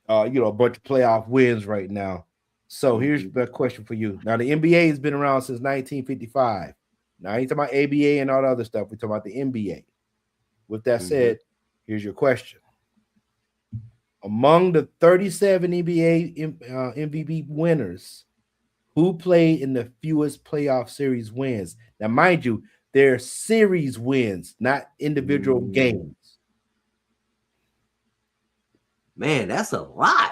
a bunch of playoff wins right now. So here's the question for you. Now, the NBA has been around since 1955. Now, I ain't talking about ABA and all the other stuff. We're talking about the NBA. With that said, here's your question. Among the 37 NBA MVP winners, who played in the fewest playoff series wins? Now, mind you, they're series wins, not individual games. Man, that's a lot.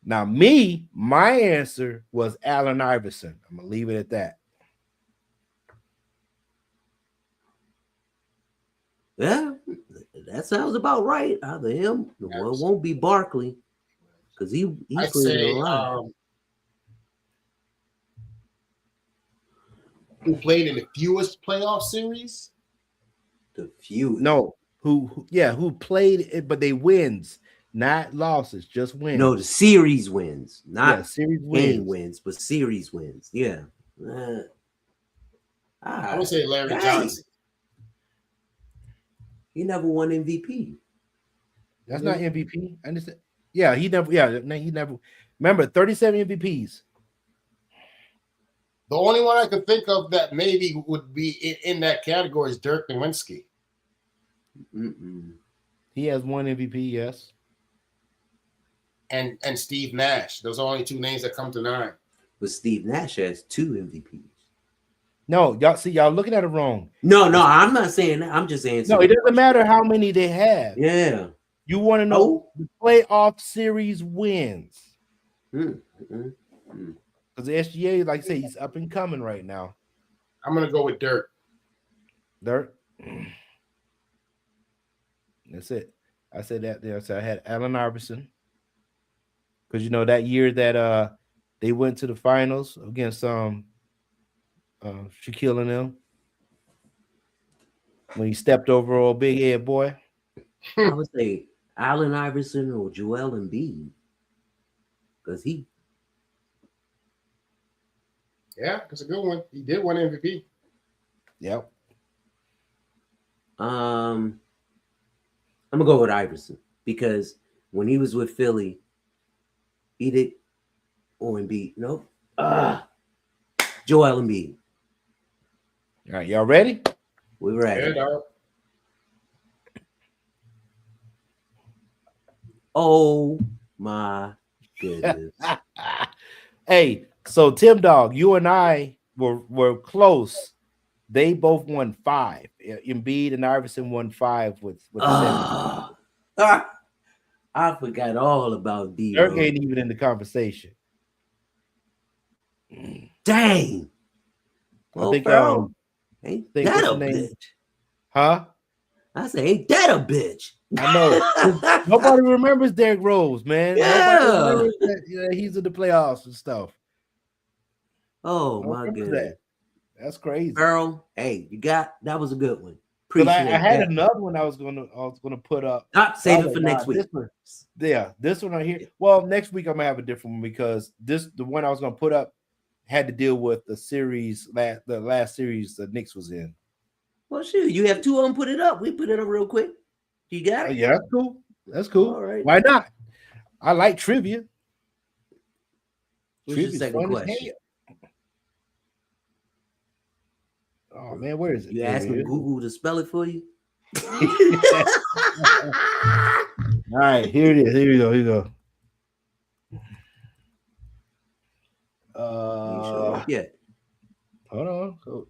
Now, my answer was Allen Iverson. I'm gonna leave it at that. Yeah, that sounds about right. Either him, well, it won't be Barkley because he I'd played say a lot. Who played in the fewest playoff series? The few. No, who played it, but they wins, not losses, just wins. No, the series wins, not series game wins, but series wins. Yeah. I would say Larry Johnson. He never won MVP. That's not MVP. I understand. Yeah, he never. Yeah, he never. Remember, 37 MVPs. The only one I could think of that maybe would be in that category is Dirk Nowitzki. He has one MVP, yes. And Steve Nash. Those are only two names that come to mind. But Steve Nash has 2 MVPs. No, y'all looking at it wrong. No, I'm not saying that. I'm just saying. No, it doesn't matter how many they have. Yeah. You want to know the playoff series wins. Because the SGA, like I say, he's up and coming right now. I'm going to go with Dirk. Dirk? That's it. I said that there. So I had Allen Iverson. Because, you know, that year that they went to the finals against Shaquille and them, when he stepped over old big head boy. I would say Allen Iverson or Joel Embiid. Because he. Yeah, that's a good one. He did win MVP. Yep. I'm gonna go with Iverson because when he was with Philly, he did Embiid. Nope. Joel Embiid. All right, y'all ready? We're ready. Yeah, oh my goodness. Hey, so Tim Dog, you and I were close. They both won 5. Embiid and Iverson won 5 with 7. I forgot all about D. Dirk ain't even in the conversation. Dang. I think ain't that a bitch? Huh? I say, ain't that a bitch? I know. Nobody remembers Derrick Rose, man. Yeah. Nobody remembers that, he's in the playoffs and stuff. Oh my goodness. That's crazy. Earl, hey, that was a good one. But I had another one I was gonna put up. Save it for next week. This one right here. Well, next week I'm gonna have a different one because the one I was gonna put up had to deal with the series, the last series the Knicks was in. Well, shoot, you have 2 of them. Put it up. We put it up real quick. You got it? Yeah, that's cool. That's cool. All right. Why not? I like trivia. What's your second question? Oh man, where is it? You asking Google to spell it for you? All right, here it is. Here you go. Here you go. Yeah. Hold on. Coach.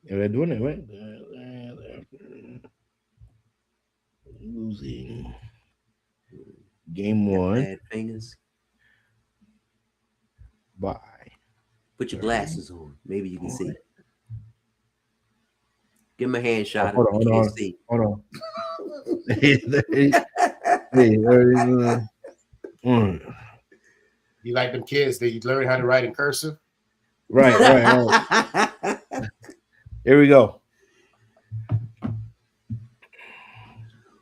Yeah, they're doing it, right? Losing game 1. Bad fingers. Bye. Put your glasses on. Maybe you can see. Give him a hand shot. Hold on. See. Hold on. You like them kids that you learn how to write in cursive? Right. Here we go.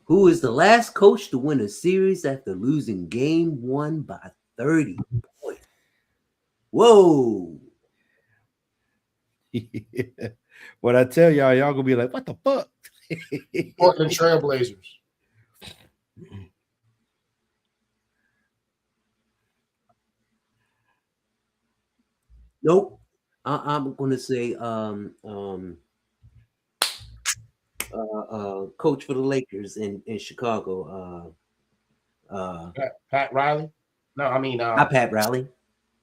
Who is the last coach to win a series after losing game 1 by 30 points? Whoa. What I tell y'all gonna be like, what the fuck? Portland Trailblazers. Nope. I'm gonna say coach for the Lakers in Chicago. Pat Riley. No, I mean Not Pat Riley.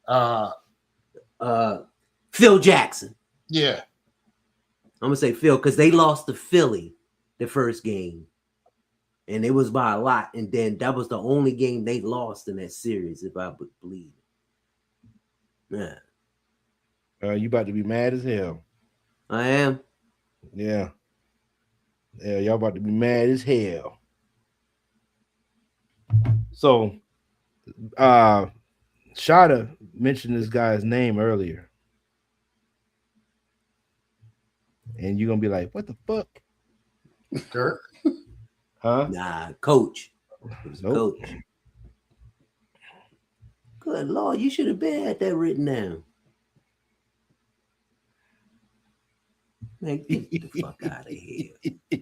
uh Phil Jackson. yeah. I'm gonna say Phil because they lost to Philly the first game, and it was by a lot. And then that was the only game they lost in that series, if I would believe. Yeah, You about to be mad as hell. I am. Yeah. Yeah, y'all about to be mad as hell. So Shada mentioned this guy's name earlier. And you're gonna be like, what the fuck? Dirk. Huh? Nah, coach. It was Nope. coach. Good Lord, you should have been had that written down. Man, get the fuck out of here.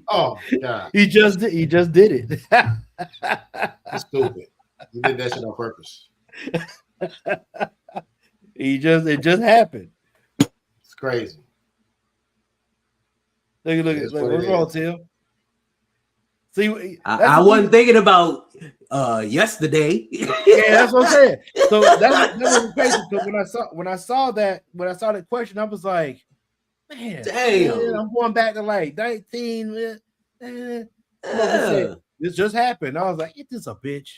Oh God, He just did it. that's stupid. You did that shit on purpose. It just happened. It's crazy. Look It is like, what what's it wrong, is. Tim? See, I wasn't thinking about yesterday. Yeah, that's what I'm saying. So that was crazy because when I saw that question, I was like, man, Damn. I'm going back to like 19. Yeah. This just happened. I was like, it is a bitch.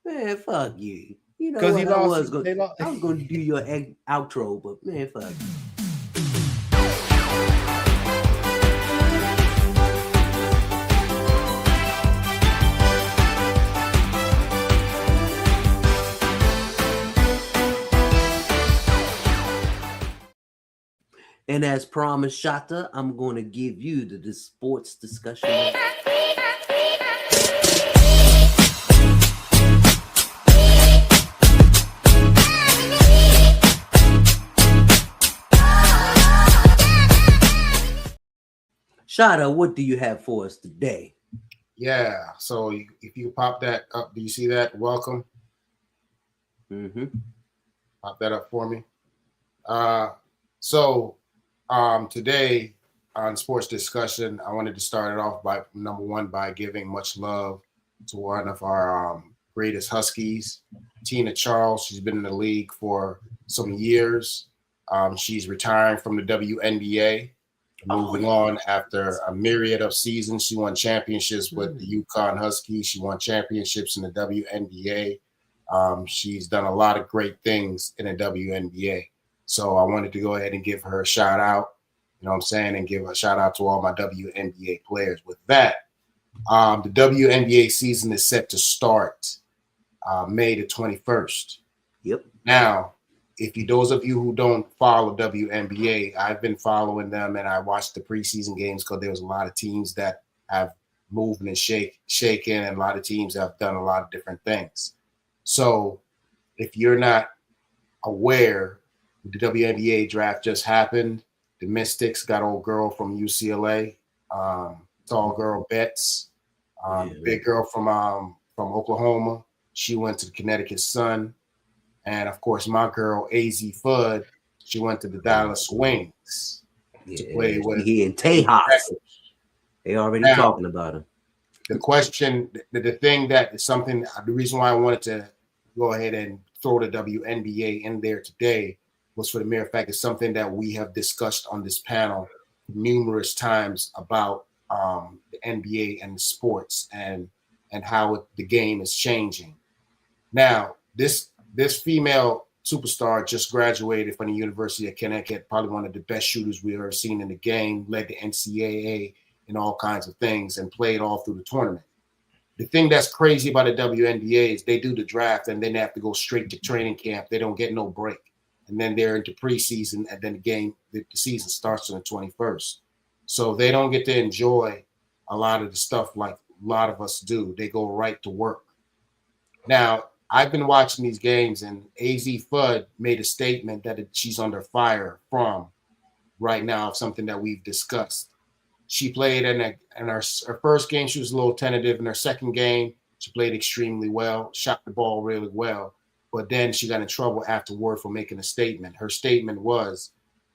Man, fuck you. You know Because what? he I lost. was going to do your outro, but man, fuck you. And as promised, Shata, I'm going to give you the sports discussion. Shata, what do you have for us today? Yeah. So if you pop that up, do you see that? Welcome. Mm-hmm. Pop that up for me. So today on sports discussion, I wanted to start it off by number one by giving much love to one of our greatest Huskies, Tina Charles. She's been in the league for some years. She's retiring from the WNBA, moving on after a myriad of seasons. She won championships with the UConn Huskies. She won championships in the WNBA. She's done a lot of great things in the WNBA. So I wanted to go ahead and give her a shout out, you know what I'm saying, and give a shout out to all my WNBA players. With that, the WNBA season is set to start May the 21st. Yep. Now, those of you who don't follow WNBA, I've been following them and I watched the preseason games because there was a lot of teams that have moved and shaken, and a lot of teams have done a lot of different things. So if you're not aware, the WNBA draft just happened. The Mystics got old girl from UCLA, tall girl Betts, big girl from Oklahoma. She went to the Connecticut Sun. And of course, my girl AZ Fudd, she went to the Dallas Wings to play with. He in Tejas. They already talking about him. The question, the thing that is something, the reason why I wanted to go ahead and throw the WNBA in there today was for the mere fact it's something that we have discussed on this panel numerous times about the NBA and the sports and how the game is changing. Now, this female superstar just graduated from the University of Connecticut, probably one of the best shooters we've ever seen in the game, led the NCAA in all kinds of things, and played all through the tournament. The thing that's crazy about the WNBA is they do the draft and then they have to go straight to training camp. They don't get no break. And then they're into preseason, and then the season starts on the 21st. So they don't get to enjoy a lot of the stuff like a lot of us do. They go right to work. Now, I've been watching these games, and AZ Fudd made a statement that she's under fire from right now of something that we've discussed. She played in her first game, she was a little tentative. In her second game, she played extremely well, shot the ball really well. but then she got in trouble afterward for making a statement. Her statement was,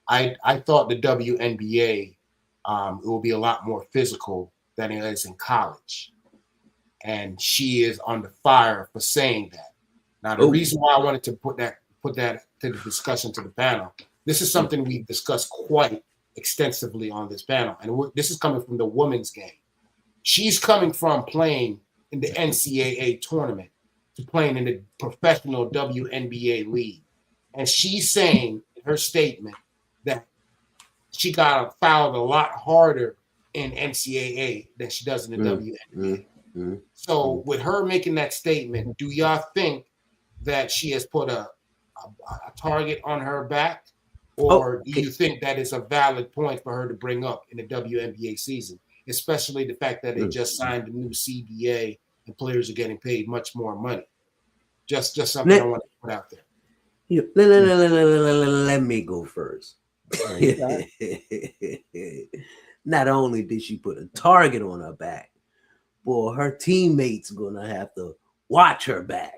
I thought the WNBA it will be a lot more physical than it is in college. And she is under fire for saying that. Now, the reason why I wanted to put that to the discussion to the panel, this is something we've discussed quite extensively on this panel. And this is coming from the women's game. She's coming from playing in the NCAA tournament to playing in the professional WNBA league. And she's saying in her statement that she got fouled a lot harder in NCAA than she does in the WNBA. So with her making that statement, do y'all think that she has put a target on her back? Or do you think that is a valid point for her to bring up in the WNBA season, especially the fact that they just signed a new CBA and players are getting paid much more money? Just something I want to put out there. Let me go first. Not only did she put a target on her back, boy, her teammates gonna have to watch her back.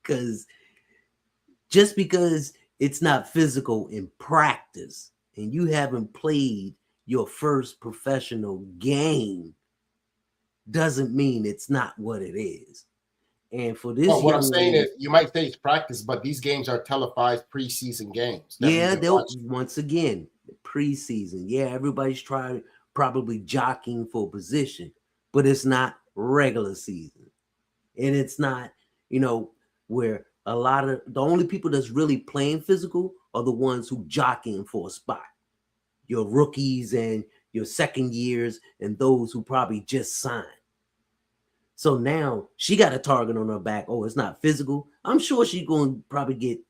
Because just because it's not physical in practice and you haven't played your first professional game doesn't mean it's not what it is. And for this, what I'm saying is, you might say it's practice, but these games are televised preseason games. They'll once again preseason. Yeah, everybody's probably jockeying for position, but it's not regular season, and it's not where a lot of the only people that's really playing physical are the ones who jockeying for a spot. Your rookies and your second years, and those who probably just signed. So now she got a target on her back. Oh, it's not physical. I'm sure she's going to probably get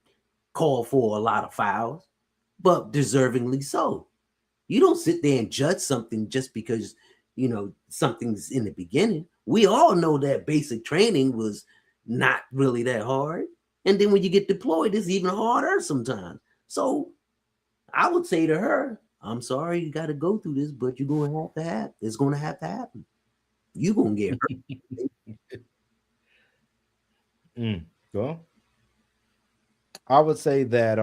called for a lot of fouls, but deservingly so. You don't sit there and judge something just because, something's in the beginning. We all know that basic training was not really that hard. And then when you get deployed, it's even harder sometimes. So I would say to her, I'm sorry you got to go through this, but you're going to have to it's going to have to happen. You're going to get hurt. Well, I would say that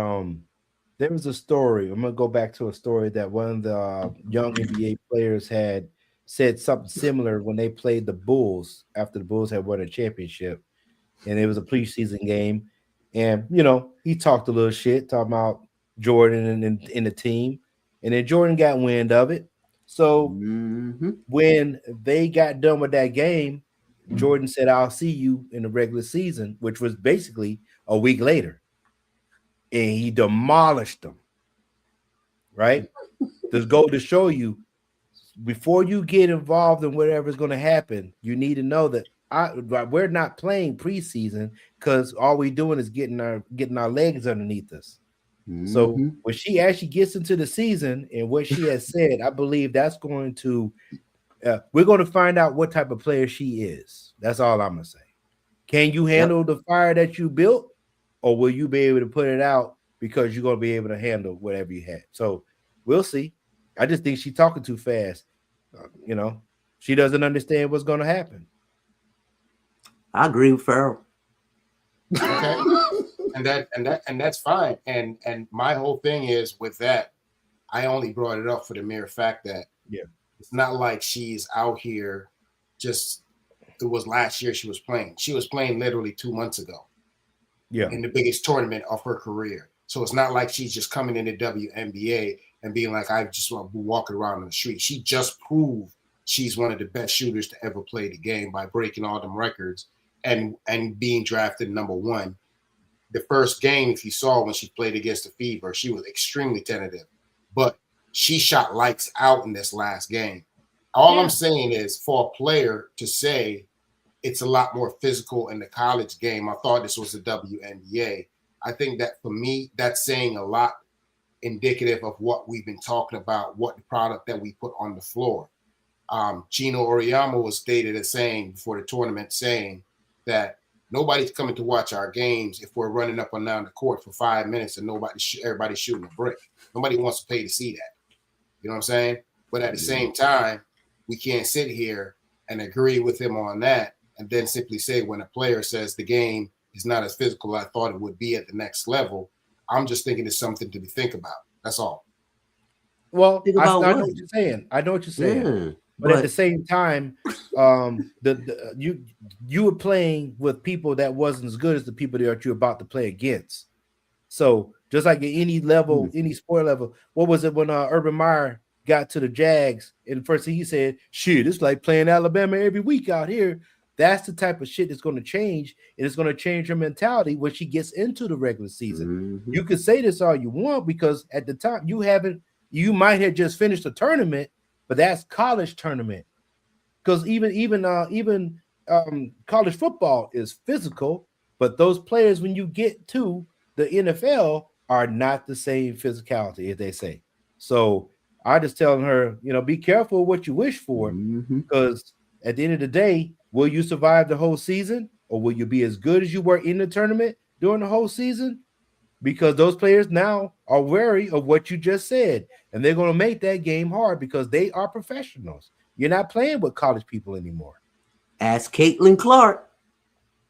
there was a story. I'm going to go back to a story that one of the young NBA players had said something similar when they played the Bulls after the Bulls had won a championship. And it was a preseason game. And, he talked a little shit, talking about Jordan and the team. And then Jordan got wind of it. So when they got done with that game, Jordan said, I'll see you in the regular season, which was basically a week later. And he demolished them. Right? This go to show you, before you get involved in whatever's going to happen, you need to know that we're not playing preseason because all we're doing is getting our legs underneath us. So when she actually gets into the season and what she has said, I believe that's going to we're going to find out what type of player she is. That's all I'm going to say. Can you handle the fire that you built, or will you be able to put it out because you're going to be able to handle whatever you had? So we'll see. I just think she's talking too fast. She doesn't understand what's going to happen. I agree with Farrell. Okay. and that's fine. And my whole thing is with that, I only brought it up for the mere fact that it's not like she's out here it was last year she was playing. She was playing literally 2 months ago. Yeah. In the biggest tournament of her career. So it's not like she's just coming in the WNBA and being like, I just want to be walking around on the street. She just proved she's one of the best shooters to ever play the game by breaking all them records and being drafted number 1. The first game, if you saw when she played against the Fever, she was extremely tentative, but she shot lights out in this last game. All I'm saying is, for a player to say it's a lot more physical in the college game, I thought this was the WNBA. I think that for me, that's saying a lot, indicative of what we've been talking about, what the product that we put on the floor. Gino Auriemma was stated as saying before the tournament, saying that nobody's coming to watch our games if we're running up and down the court for 5 minutes and everybody's shooting a brick. Nobody wants to pay to see that. You know what I'm saying? But at the same time, we can't sit here and agree with him on that and then simply say when a player says the game it's not as physical as I thought it would be at the next level. I'm just thinking it's something to think about. That's all. Well, Think I about know what? what you're saying. I know what you're saying. Yeah, But at the same time, you were playing with people that wasn't as good as the people that you're about to play against. So just like at any level, any sport level, what was it when Urban Meyer got to the Jags and the first thing he said, shit, it's like playing Alabama every week out here. That's the type of shit that's going to change, and it's going to change her mentality when she gets into the regular season. Mhm. You could say this all you want because at the time you might have just finished a tournament, but that's college tournament. Because even college football is physical, but those players when you get to the NFL are not the same physicality, as they say. So I just telling her, be careful what you wish for, because at the end of the day, will you survive the whole season, or will you be as good as you were in the tournament during the whole season? Because those players now are wary of what you just said, and they're going to make that game hard because they are professionals. You're not playing with college people anymore. Ask Caitlin Clark.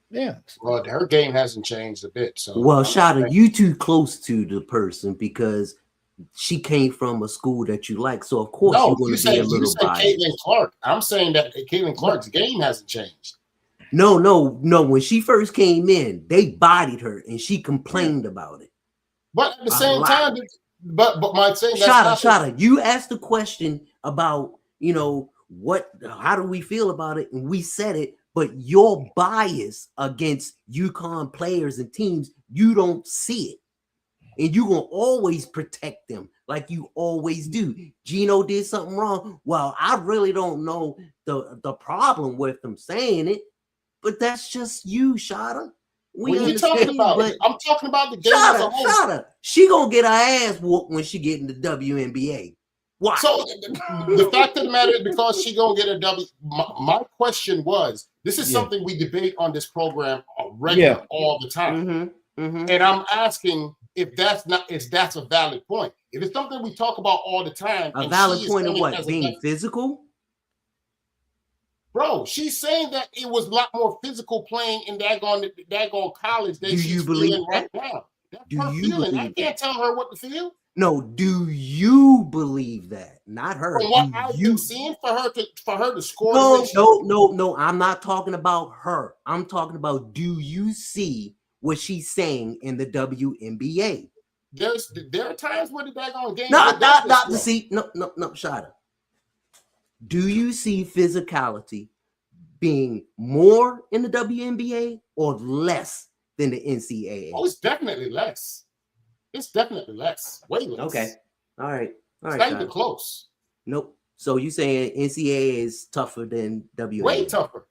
Yeah. Well, her game hasn't changed a bit. So, well, Shada, you too close to the person because she came from a school that you like. So of course you're going to be a little biased. Caitlin Clark. I'm saying that Caitlin Clark's game hasn't changed. No. When she first came in, they bodied her and she complained about it. But at the same time, but my thing, Shada, you asked the question about, how do we feel about it? And we said it, but your bias against UConn players and teams, you don't see it. And you're going to always protect them like you always do. Gino did something wrong. Well, I really don't know the problem with them saying it, but that's just you, Shada. What are you talking about? I'm talking about the game as a whole. Shada. She going to get her ass whooped when she get in the WNBA. Why? So the fact of the matter is because she going to get a W. My question was, this is something we debate on this program regular all the time. And I'm asking, if that's a valid point. If it's something we talk about all the time, a valid point of what? Being physical? Bro, she's saying that it was a lot more physical playing in daggone college than she's feeling right now. That's her feeling. I can't tell her what to feel. No, do you believe that? Not her. From what I've been seeing, for her to score. No. I'm not talking about her. I'm talking about, do you see what she's saying in the WNBA? There are times where the daggone game. No, Shada. Do you see physicality being more in the WNBA or less than the NCAA? Oh, it's definitely less. It's definitely less. Way less. Okay. All right. It's not even close. Nope. So you saying NCAA is tougher than WNBA? Way tougher.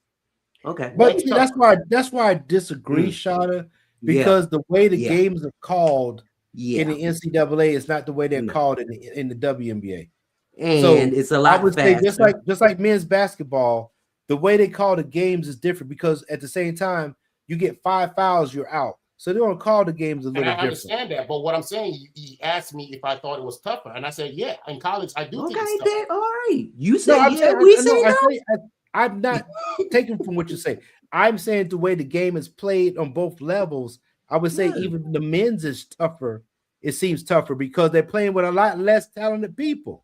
Okay. But see, that's why I disagree, Shada. Because the way the games are called in the NCAA is not the way they're called in the WNBA. And so it's a lot faster. Say just like men's basketball, the way they call the games is different because at the same time, you get 5 fouls, you're out. So they don't call the games a little different. I understand that, but what I'm saying, he asked me if I thought it was tougher, and I said, yeah, in college I do think it's tougher. All right. You said we say no. I'm not taking from what you say. I'm saying the way the game is played on both levels, I would say even the men's is tougher. It seems tougher because they're playing with a lot less talented people.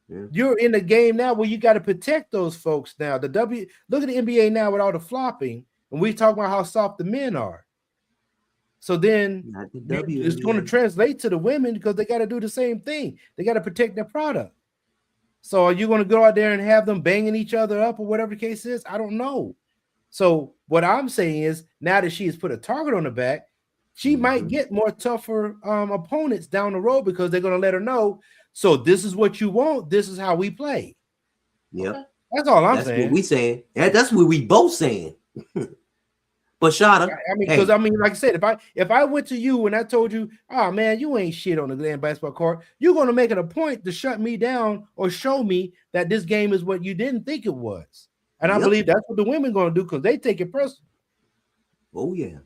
Yeah. You're in the game now where you got to protect those folks now. Look at the NBA now with all the flopping, and we talk about how soft the men are. So then it's going to translate to the women because they got to do the same thing. They got to protect their product. So are you going to go out there and have them banging each other up or whatever the case is? I don't know. So what I'm saying is now that she has put a target on the back, she might get more tougher opponents down the road because they're going to let her know. So this is what you want. This is how we play. Yep. That's all I'm saying. That's what we saying. That's what we both saying. But Shada, because like I said, if I went to you and I told you, oh man, you ain't shit on the damn basketball court, you're going to make it a point to shut me down or show me that this game is what you didn't think it was. And I believe that's what the women going to do because they take it personal. Oh yeah.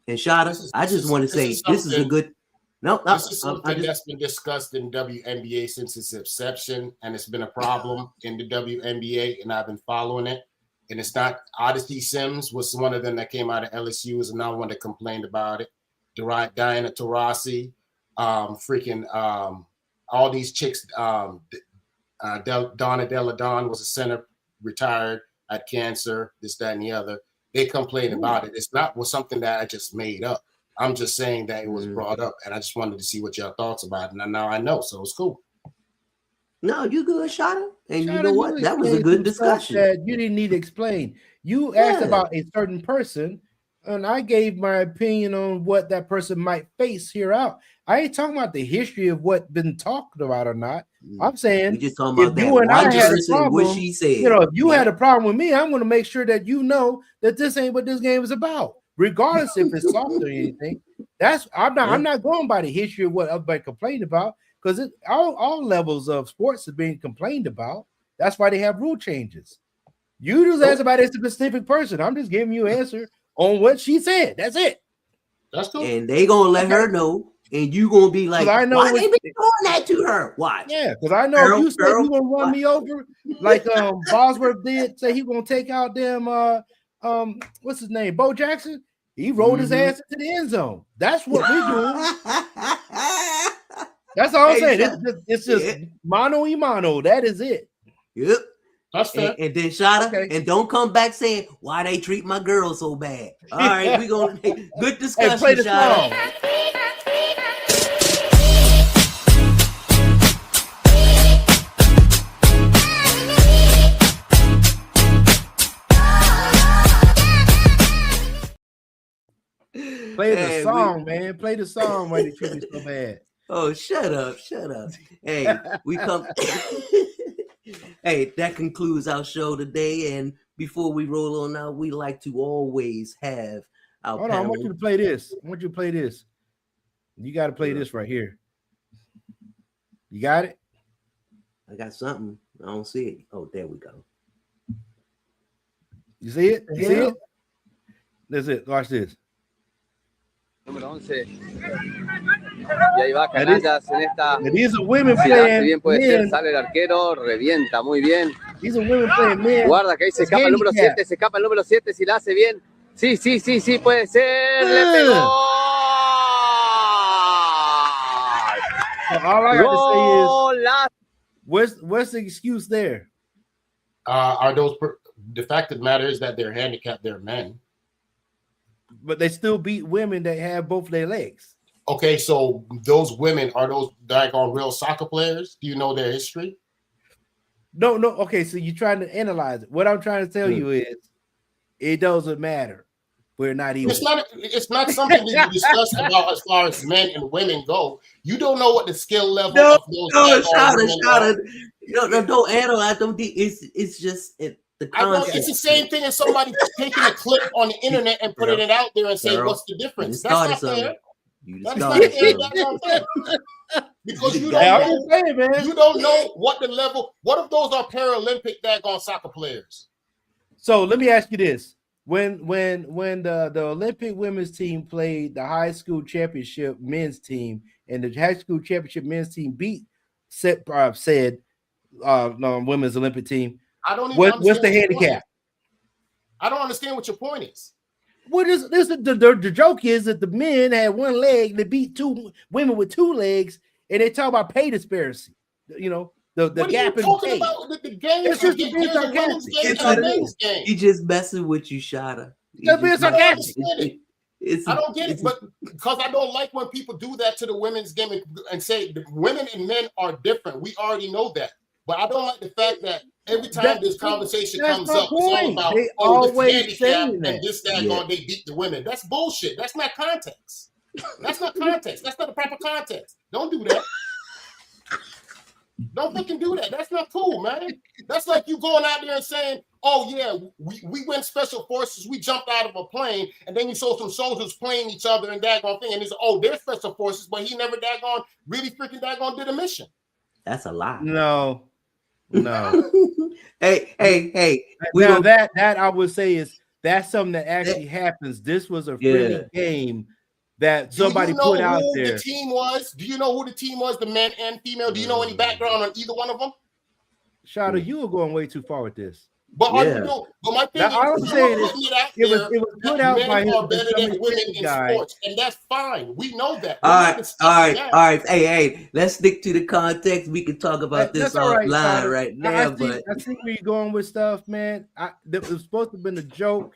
And Shada, I just want to say this is a good. This is something that's been discussed in WNBA since its inception, and it's been a problem in the WNBA, and I've been following it. and it's not. Odyssey Sims was one of them that came out of LSU, is another one that complained about it. Diana Taurasi, all these chicks. Donna Della Don was a center, retired, had cancer, this, that, and the other. They complained about it. It's not was something that I just made up. I'm just saying that it was brought up, and I just wanted to see what your thoughts about it. And now I know, so it's cool. No, you good, Shada. And Shada, you know what? That was a explained good some discussion. stuff that you didn't need to explain. You asked about a certain person, and I gave my opinion on what that person might face here out. I ain't talking about the history of what's been talked about or not. I'm saying we just talking about if you and I had a problem, what she said. you know, if you had a problem with me, I'm going to make sure that you know that this ain't what this game is about, regardless if it's soft or anything. I'm not going by the history of what everybody complained about, because all levels of sports are being complained about. That's why they have rule changes. You just ask about a specific person. I'm just giving you an answer on what she said. That's it. That's cool. And they gonna let her know, and you gonna be like, I know why they been doing that to her? Watch. Yeah, because I know if you said you gonna run me over, like Bosworth did, say he gonna take out them what's his name, Bo Jackson. He rolled his ass into the end zone. That's what we do. That's all I'm saying. It's just mano y mano. That is it. Yep. That's fair. And then Shada, and don't come back saying why they treat my girl so bad. All right, we gonna good discussion. Hey, play the song. Play the song, man. Play the song why they treat me so bad. Oh, shut up. Hey, we come. Hey, that concludes our show today. And before we roll on out, we like to always have our Hold on, I want you to play this. You got to play this right here. You got it? I got something. I don't see it. Oh, there we go. You see it? You see it? That's it. Watch this. Número 11. Y ahí va Canallas en esta. These are women Si playing. hace bien puede ser, sale el arquero, revienta muy bien. These are women playing men. Guarda que ahí se escapa el número 7, se escapa el número 7 si la hace bien. Sí, puede ser. Le pegó. All I got to say is, what's the excuse there? Are those the fact of the matter is that they're handicapped, they're men. But they still beat women that have both their legs. Okay, so those women, are those daggone real soccer players? Do you know their history? No. Okay, so you're trying to analyze it. What I'm trying to tell you is, it doesn't matter. We're not even. It's not something we can discuss about as far as men and women go. You don't know what the skill level of those don't analyze them. It's just the concept. It's the same thing as somebody taking a clip on the internet and putting it out there and saying, "What's the difference?" That's not fair. That's not fair. Because you don't know what the level. What if those are Paralympic daggone soccer players? So let me ask you this: when the Olympic women's team played the high school championship men's team, and the high school championship men's team beat women's Olympic team, I don't even what's the handicap? I don't understand what your point is. What is this? The joke is that the men had one leg, they beat two women with two legs, and they talk about pay disparity. You know, the gap in pay. About the game? It's just the game. He just messing with you, Shada. Just being sarcastic. I don't get it, but because I don't like when people do that to the women's game and say the women and men are different. We already know that, but I don't like the fact that every time this conversation comes up, it's all about this handicap and this, that, they beat the women. That's bullshit. That's not context. That's not context. That's not the proper context. Don't do that. Don't fucking do that. That's not cool, man. That's like you going out there and saying, "Oh yeah, we went special forces. We jumped out of a plane, and then you saw some soldiers playing each other and daggone thing, and it's they're special forces, but he never daggone really freaking daggone did a mission." That's a lie. No. Hey. Now that I would say is that's something that actually happens. This was a friendly game that somebody put out there. The team was? Do you know who the team was? The men and female? Do you know any background on either one of them? Shada, you are going way too far with this. But are you Yeah. doing? But my thing Now, all I'm is, saying you're is putting it out it was there put that out by men are his better than women Summit in guy. sports, and that's fine. We know that. All We're not right, discussing that. all right. Hey, let's stick to the context. We can talk about this That's all right, offline Tyler. right I now, but see where you're going with stuff, man. It was supposed to have been a joke,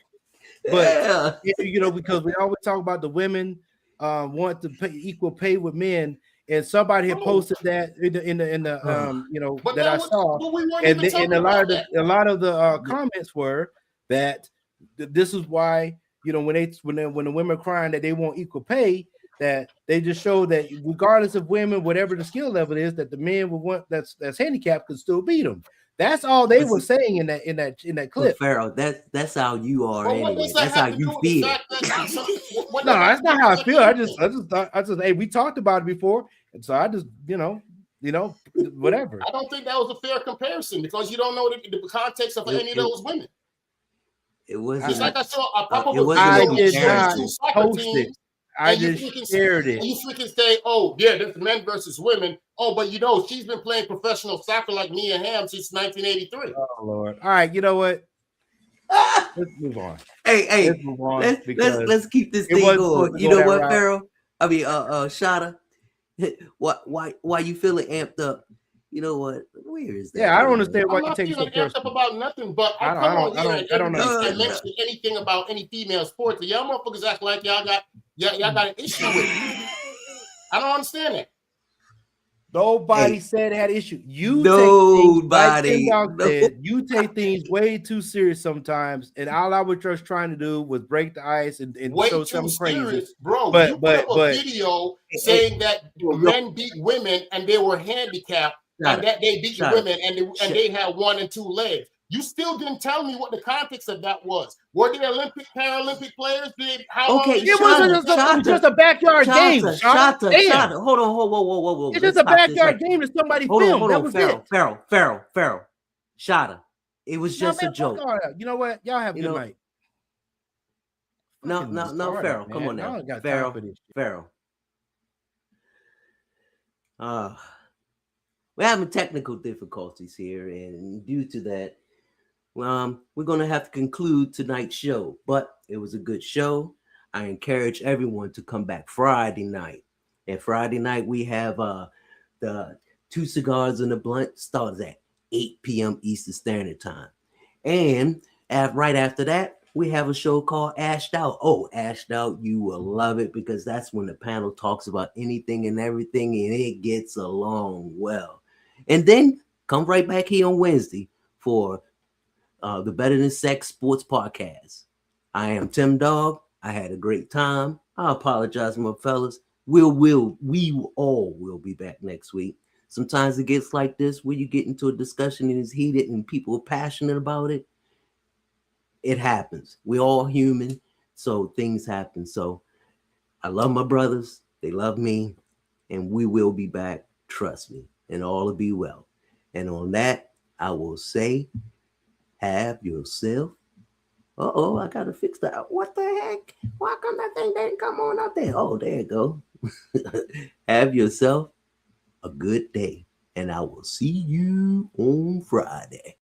but yeah. you know, because we always talk about the women want to pay equal pay with men, and somebody had posted that in the you know, But that I saw, but we weren't and even talking about that. a lot of the comments were that this is why, you know, when the women are crying that they want equal pay, that they just show that regardless of women, whatever the skill level is, that the men would want that's handicapped could still beat them. That's all they were saying in that But clip. Pharaoh, that's how you are But what anyway. does that That's how have to you do with the feel. fact that what No, does that that's not have how I to do feel. with I anything? just hey, we talked about it before, and so I just, you know, whatever. I don't think that was a fair comparison because you don't know the context of any of those women. It wasn't. Just like I saw a pop up it a wasn't video a that shows comparison. two soccer Post teams. it. I And you just shared it. And you freaking say, "Oh, yeah, this men versus women." Oh, but you know, she's been playing professional soccer like Mia Hamm since 1983. Oh Lord! All right, you know what? Let's move on. Hey, Let's move on because let's keep this it thing wasn't going. supposed to You go know that what, route. Pharaoh? I mean, Shada, why you feeling amped up? You know what? Where is that? Yeah, I don't thing, understand man? why I'm you not take it so feeling amped up personal. about nothing, but I I come on here and every don't time I understand. mention anything about any female sports, and y'all motherfuckers act like y'all got an issue with it. I don't understand that. Nobody Hey, said it had issue. You nobody. said, you take things way too serious sometimes, and all I was just trying to do was break the ice and Way show too something crazy. serious, bro. But- You put up but- a video Hey, saying that yo, men beat women and they were handicapped, Shut and up. that they beat Shut up. women and Shut- they had 1 and 2 legs. You still didn't tell me what the context of that was. Were they Olympic, Paralympic players? How Okay, long did it Shada, was just a backyard game. Shada. Damn. Hold on, whoa. It's Let's just a stop this backyard right- game that somebody Hold filmed. on, That was it. Pharaoh. Shada. It was just a joke. You know what? Y'all have a You good know- night. No, Fucking Pharaoh. retarded, Come man. on I now. don't got time Pharaoh. for this shit. Pharaoh. We're having technical difficulties here, and due to that, we're going to have to conclude tonight's show. But it was a good show. I encourage everyone to come back Friday night. And Friday night, we have the Two Cigars and a Blunt starts at 8 p.m. Eastern Standard Time. And right after that, we have a show called Ashed Out. Oh, Ashed Out, you will love it because that's when the panel talks about anything and everything, and it gets along well. And then come right back here on Wednesday for the Better Than Sex Sports Podcast. I am Tim Dog. I had a great time. I apologize, my fellas. We all will be back next week. Sometimes it gets like this where you get into a discussion and it's heated and people are passionate about it. It happens. We're all human, so things happen. So I love my brothers. They love me, and we will be back. Trust me, and all will be well. And on that, I will say, have yourself. I gotta fix that. What the heck? Why come that thing didn't come on up there? Oh, there you go. Have yourself a good day, and I will see you on Friday.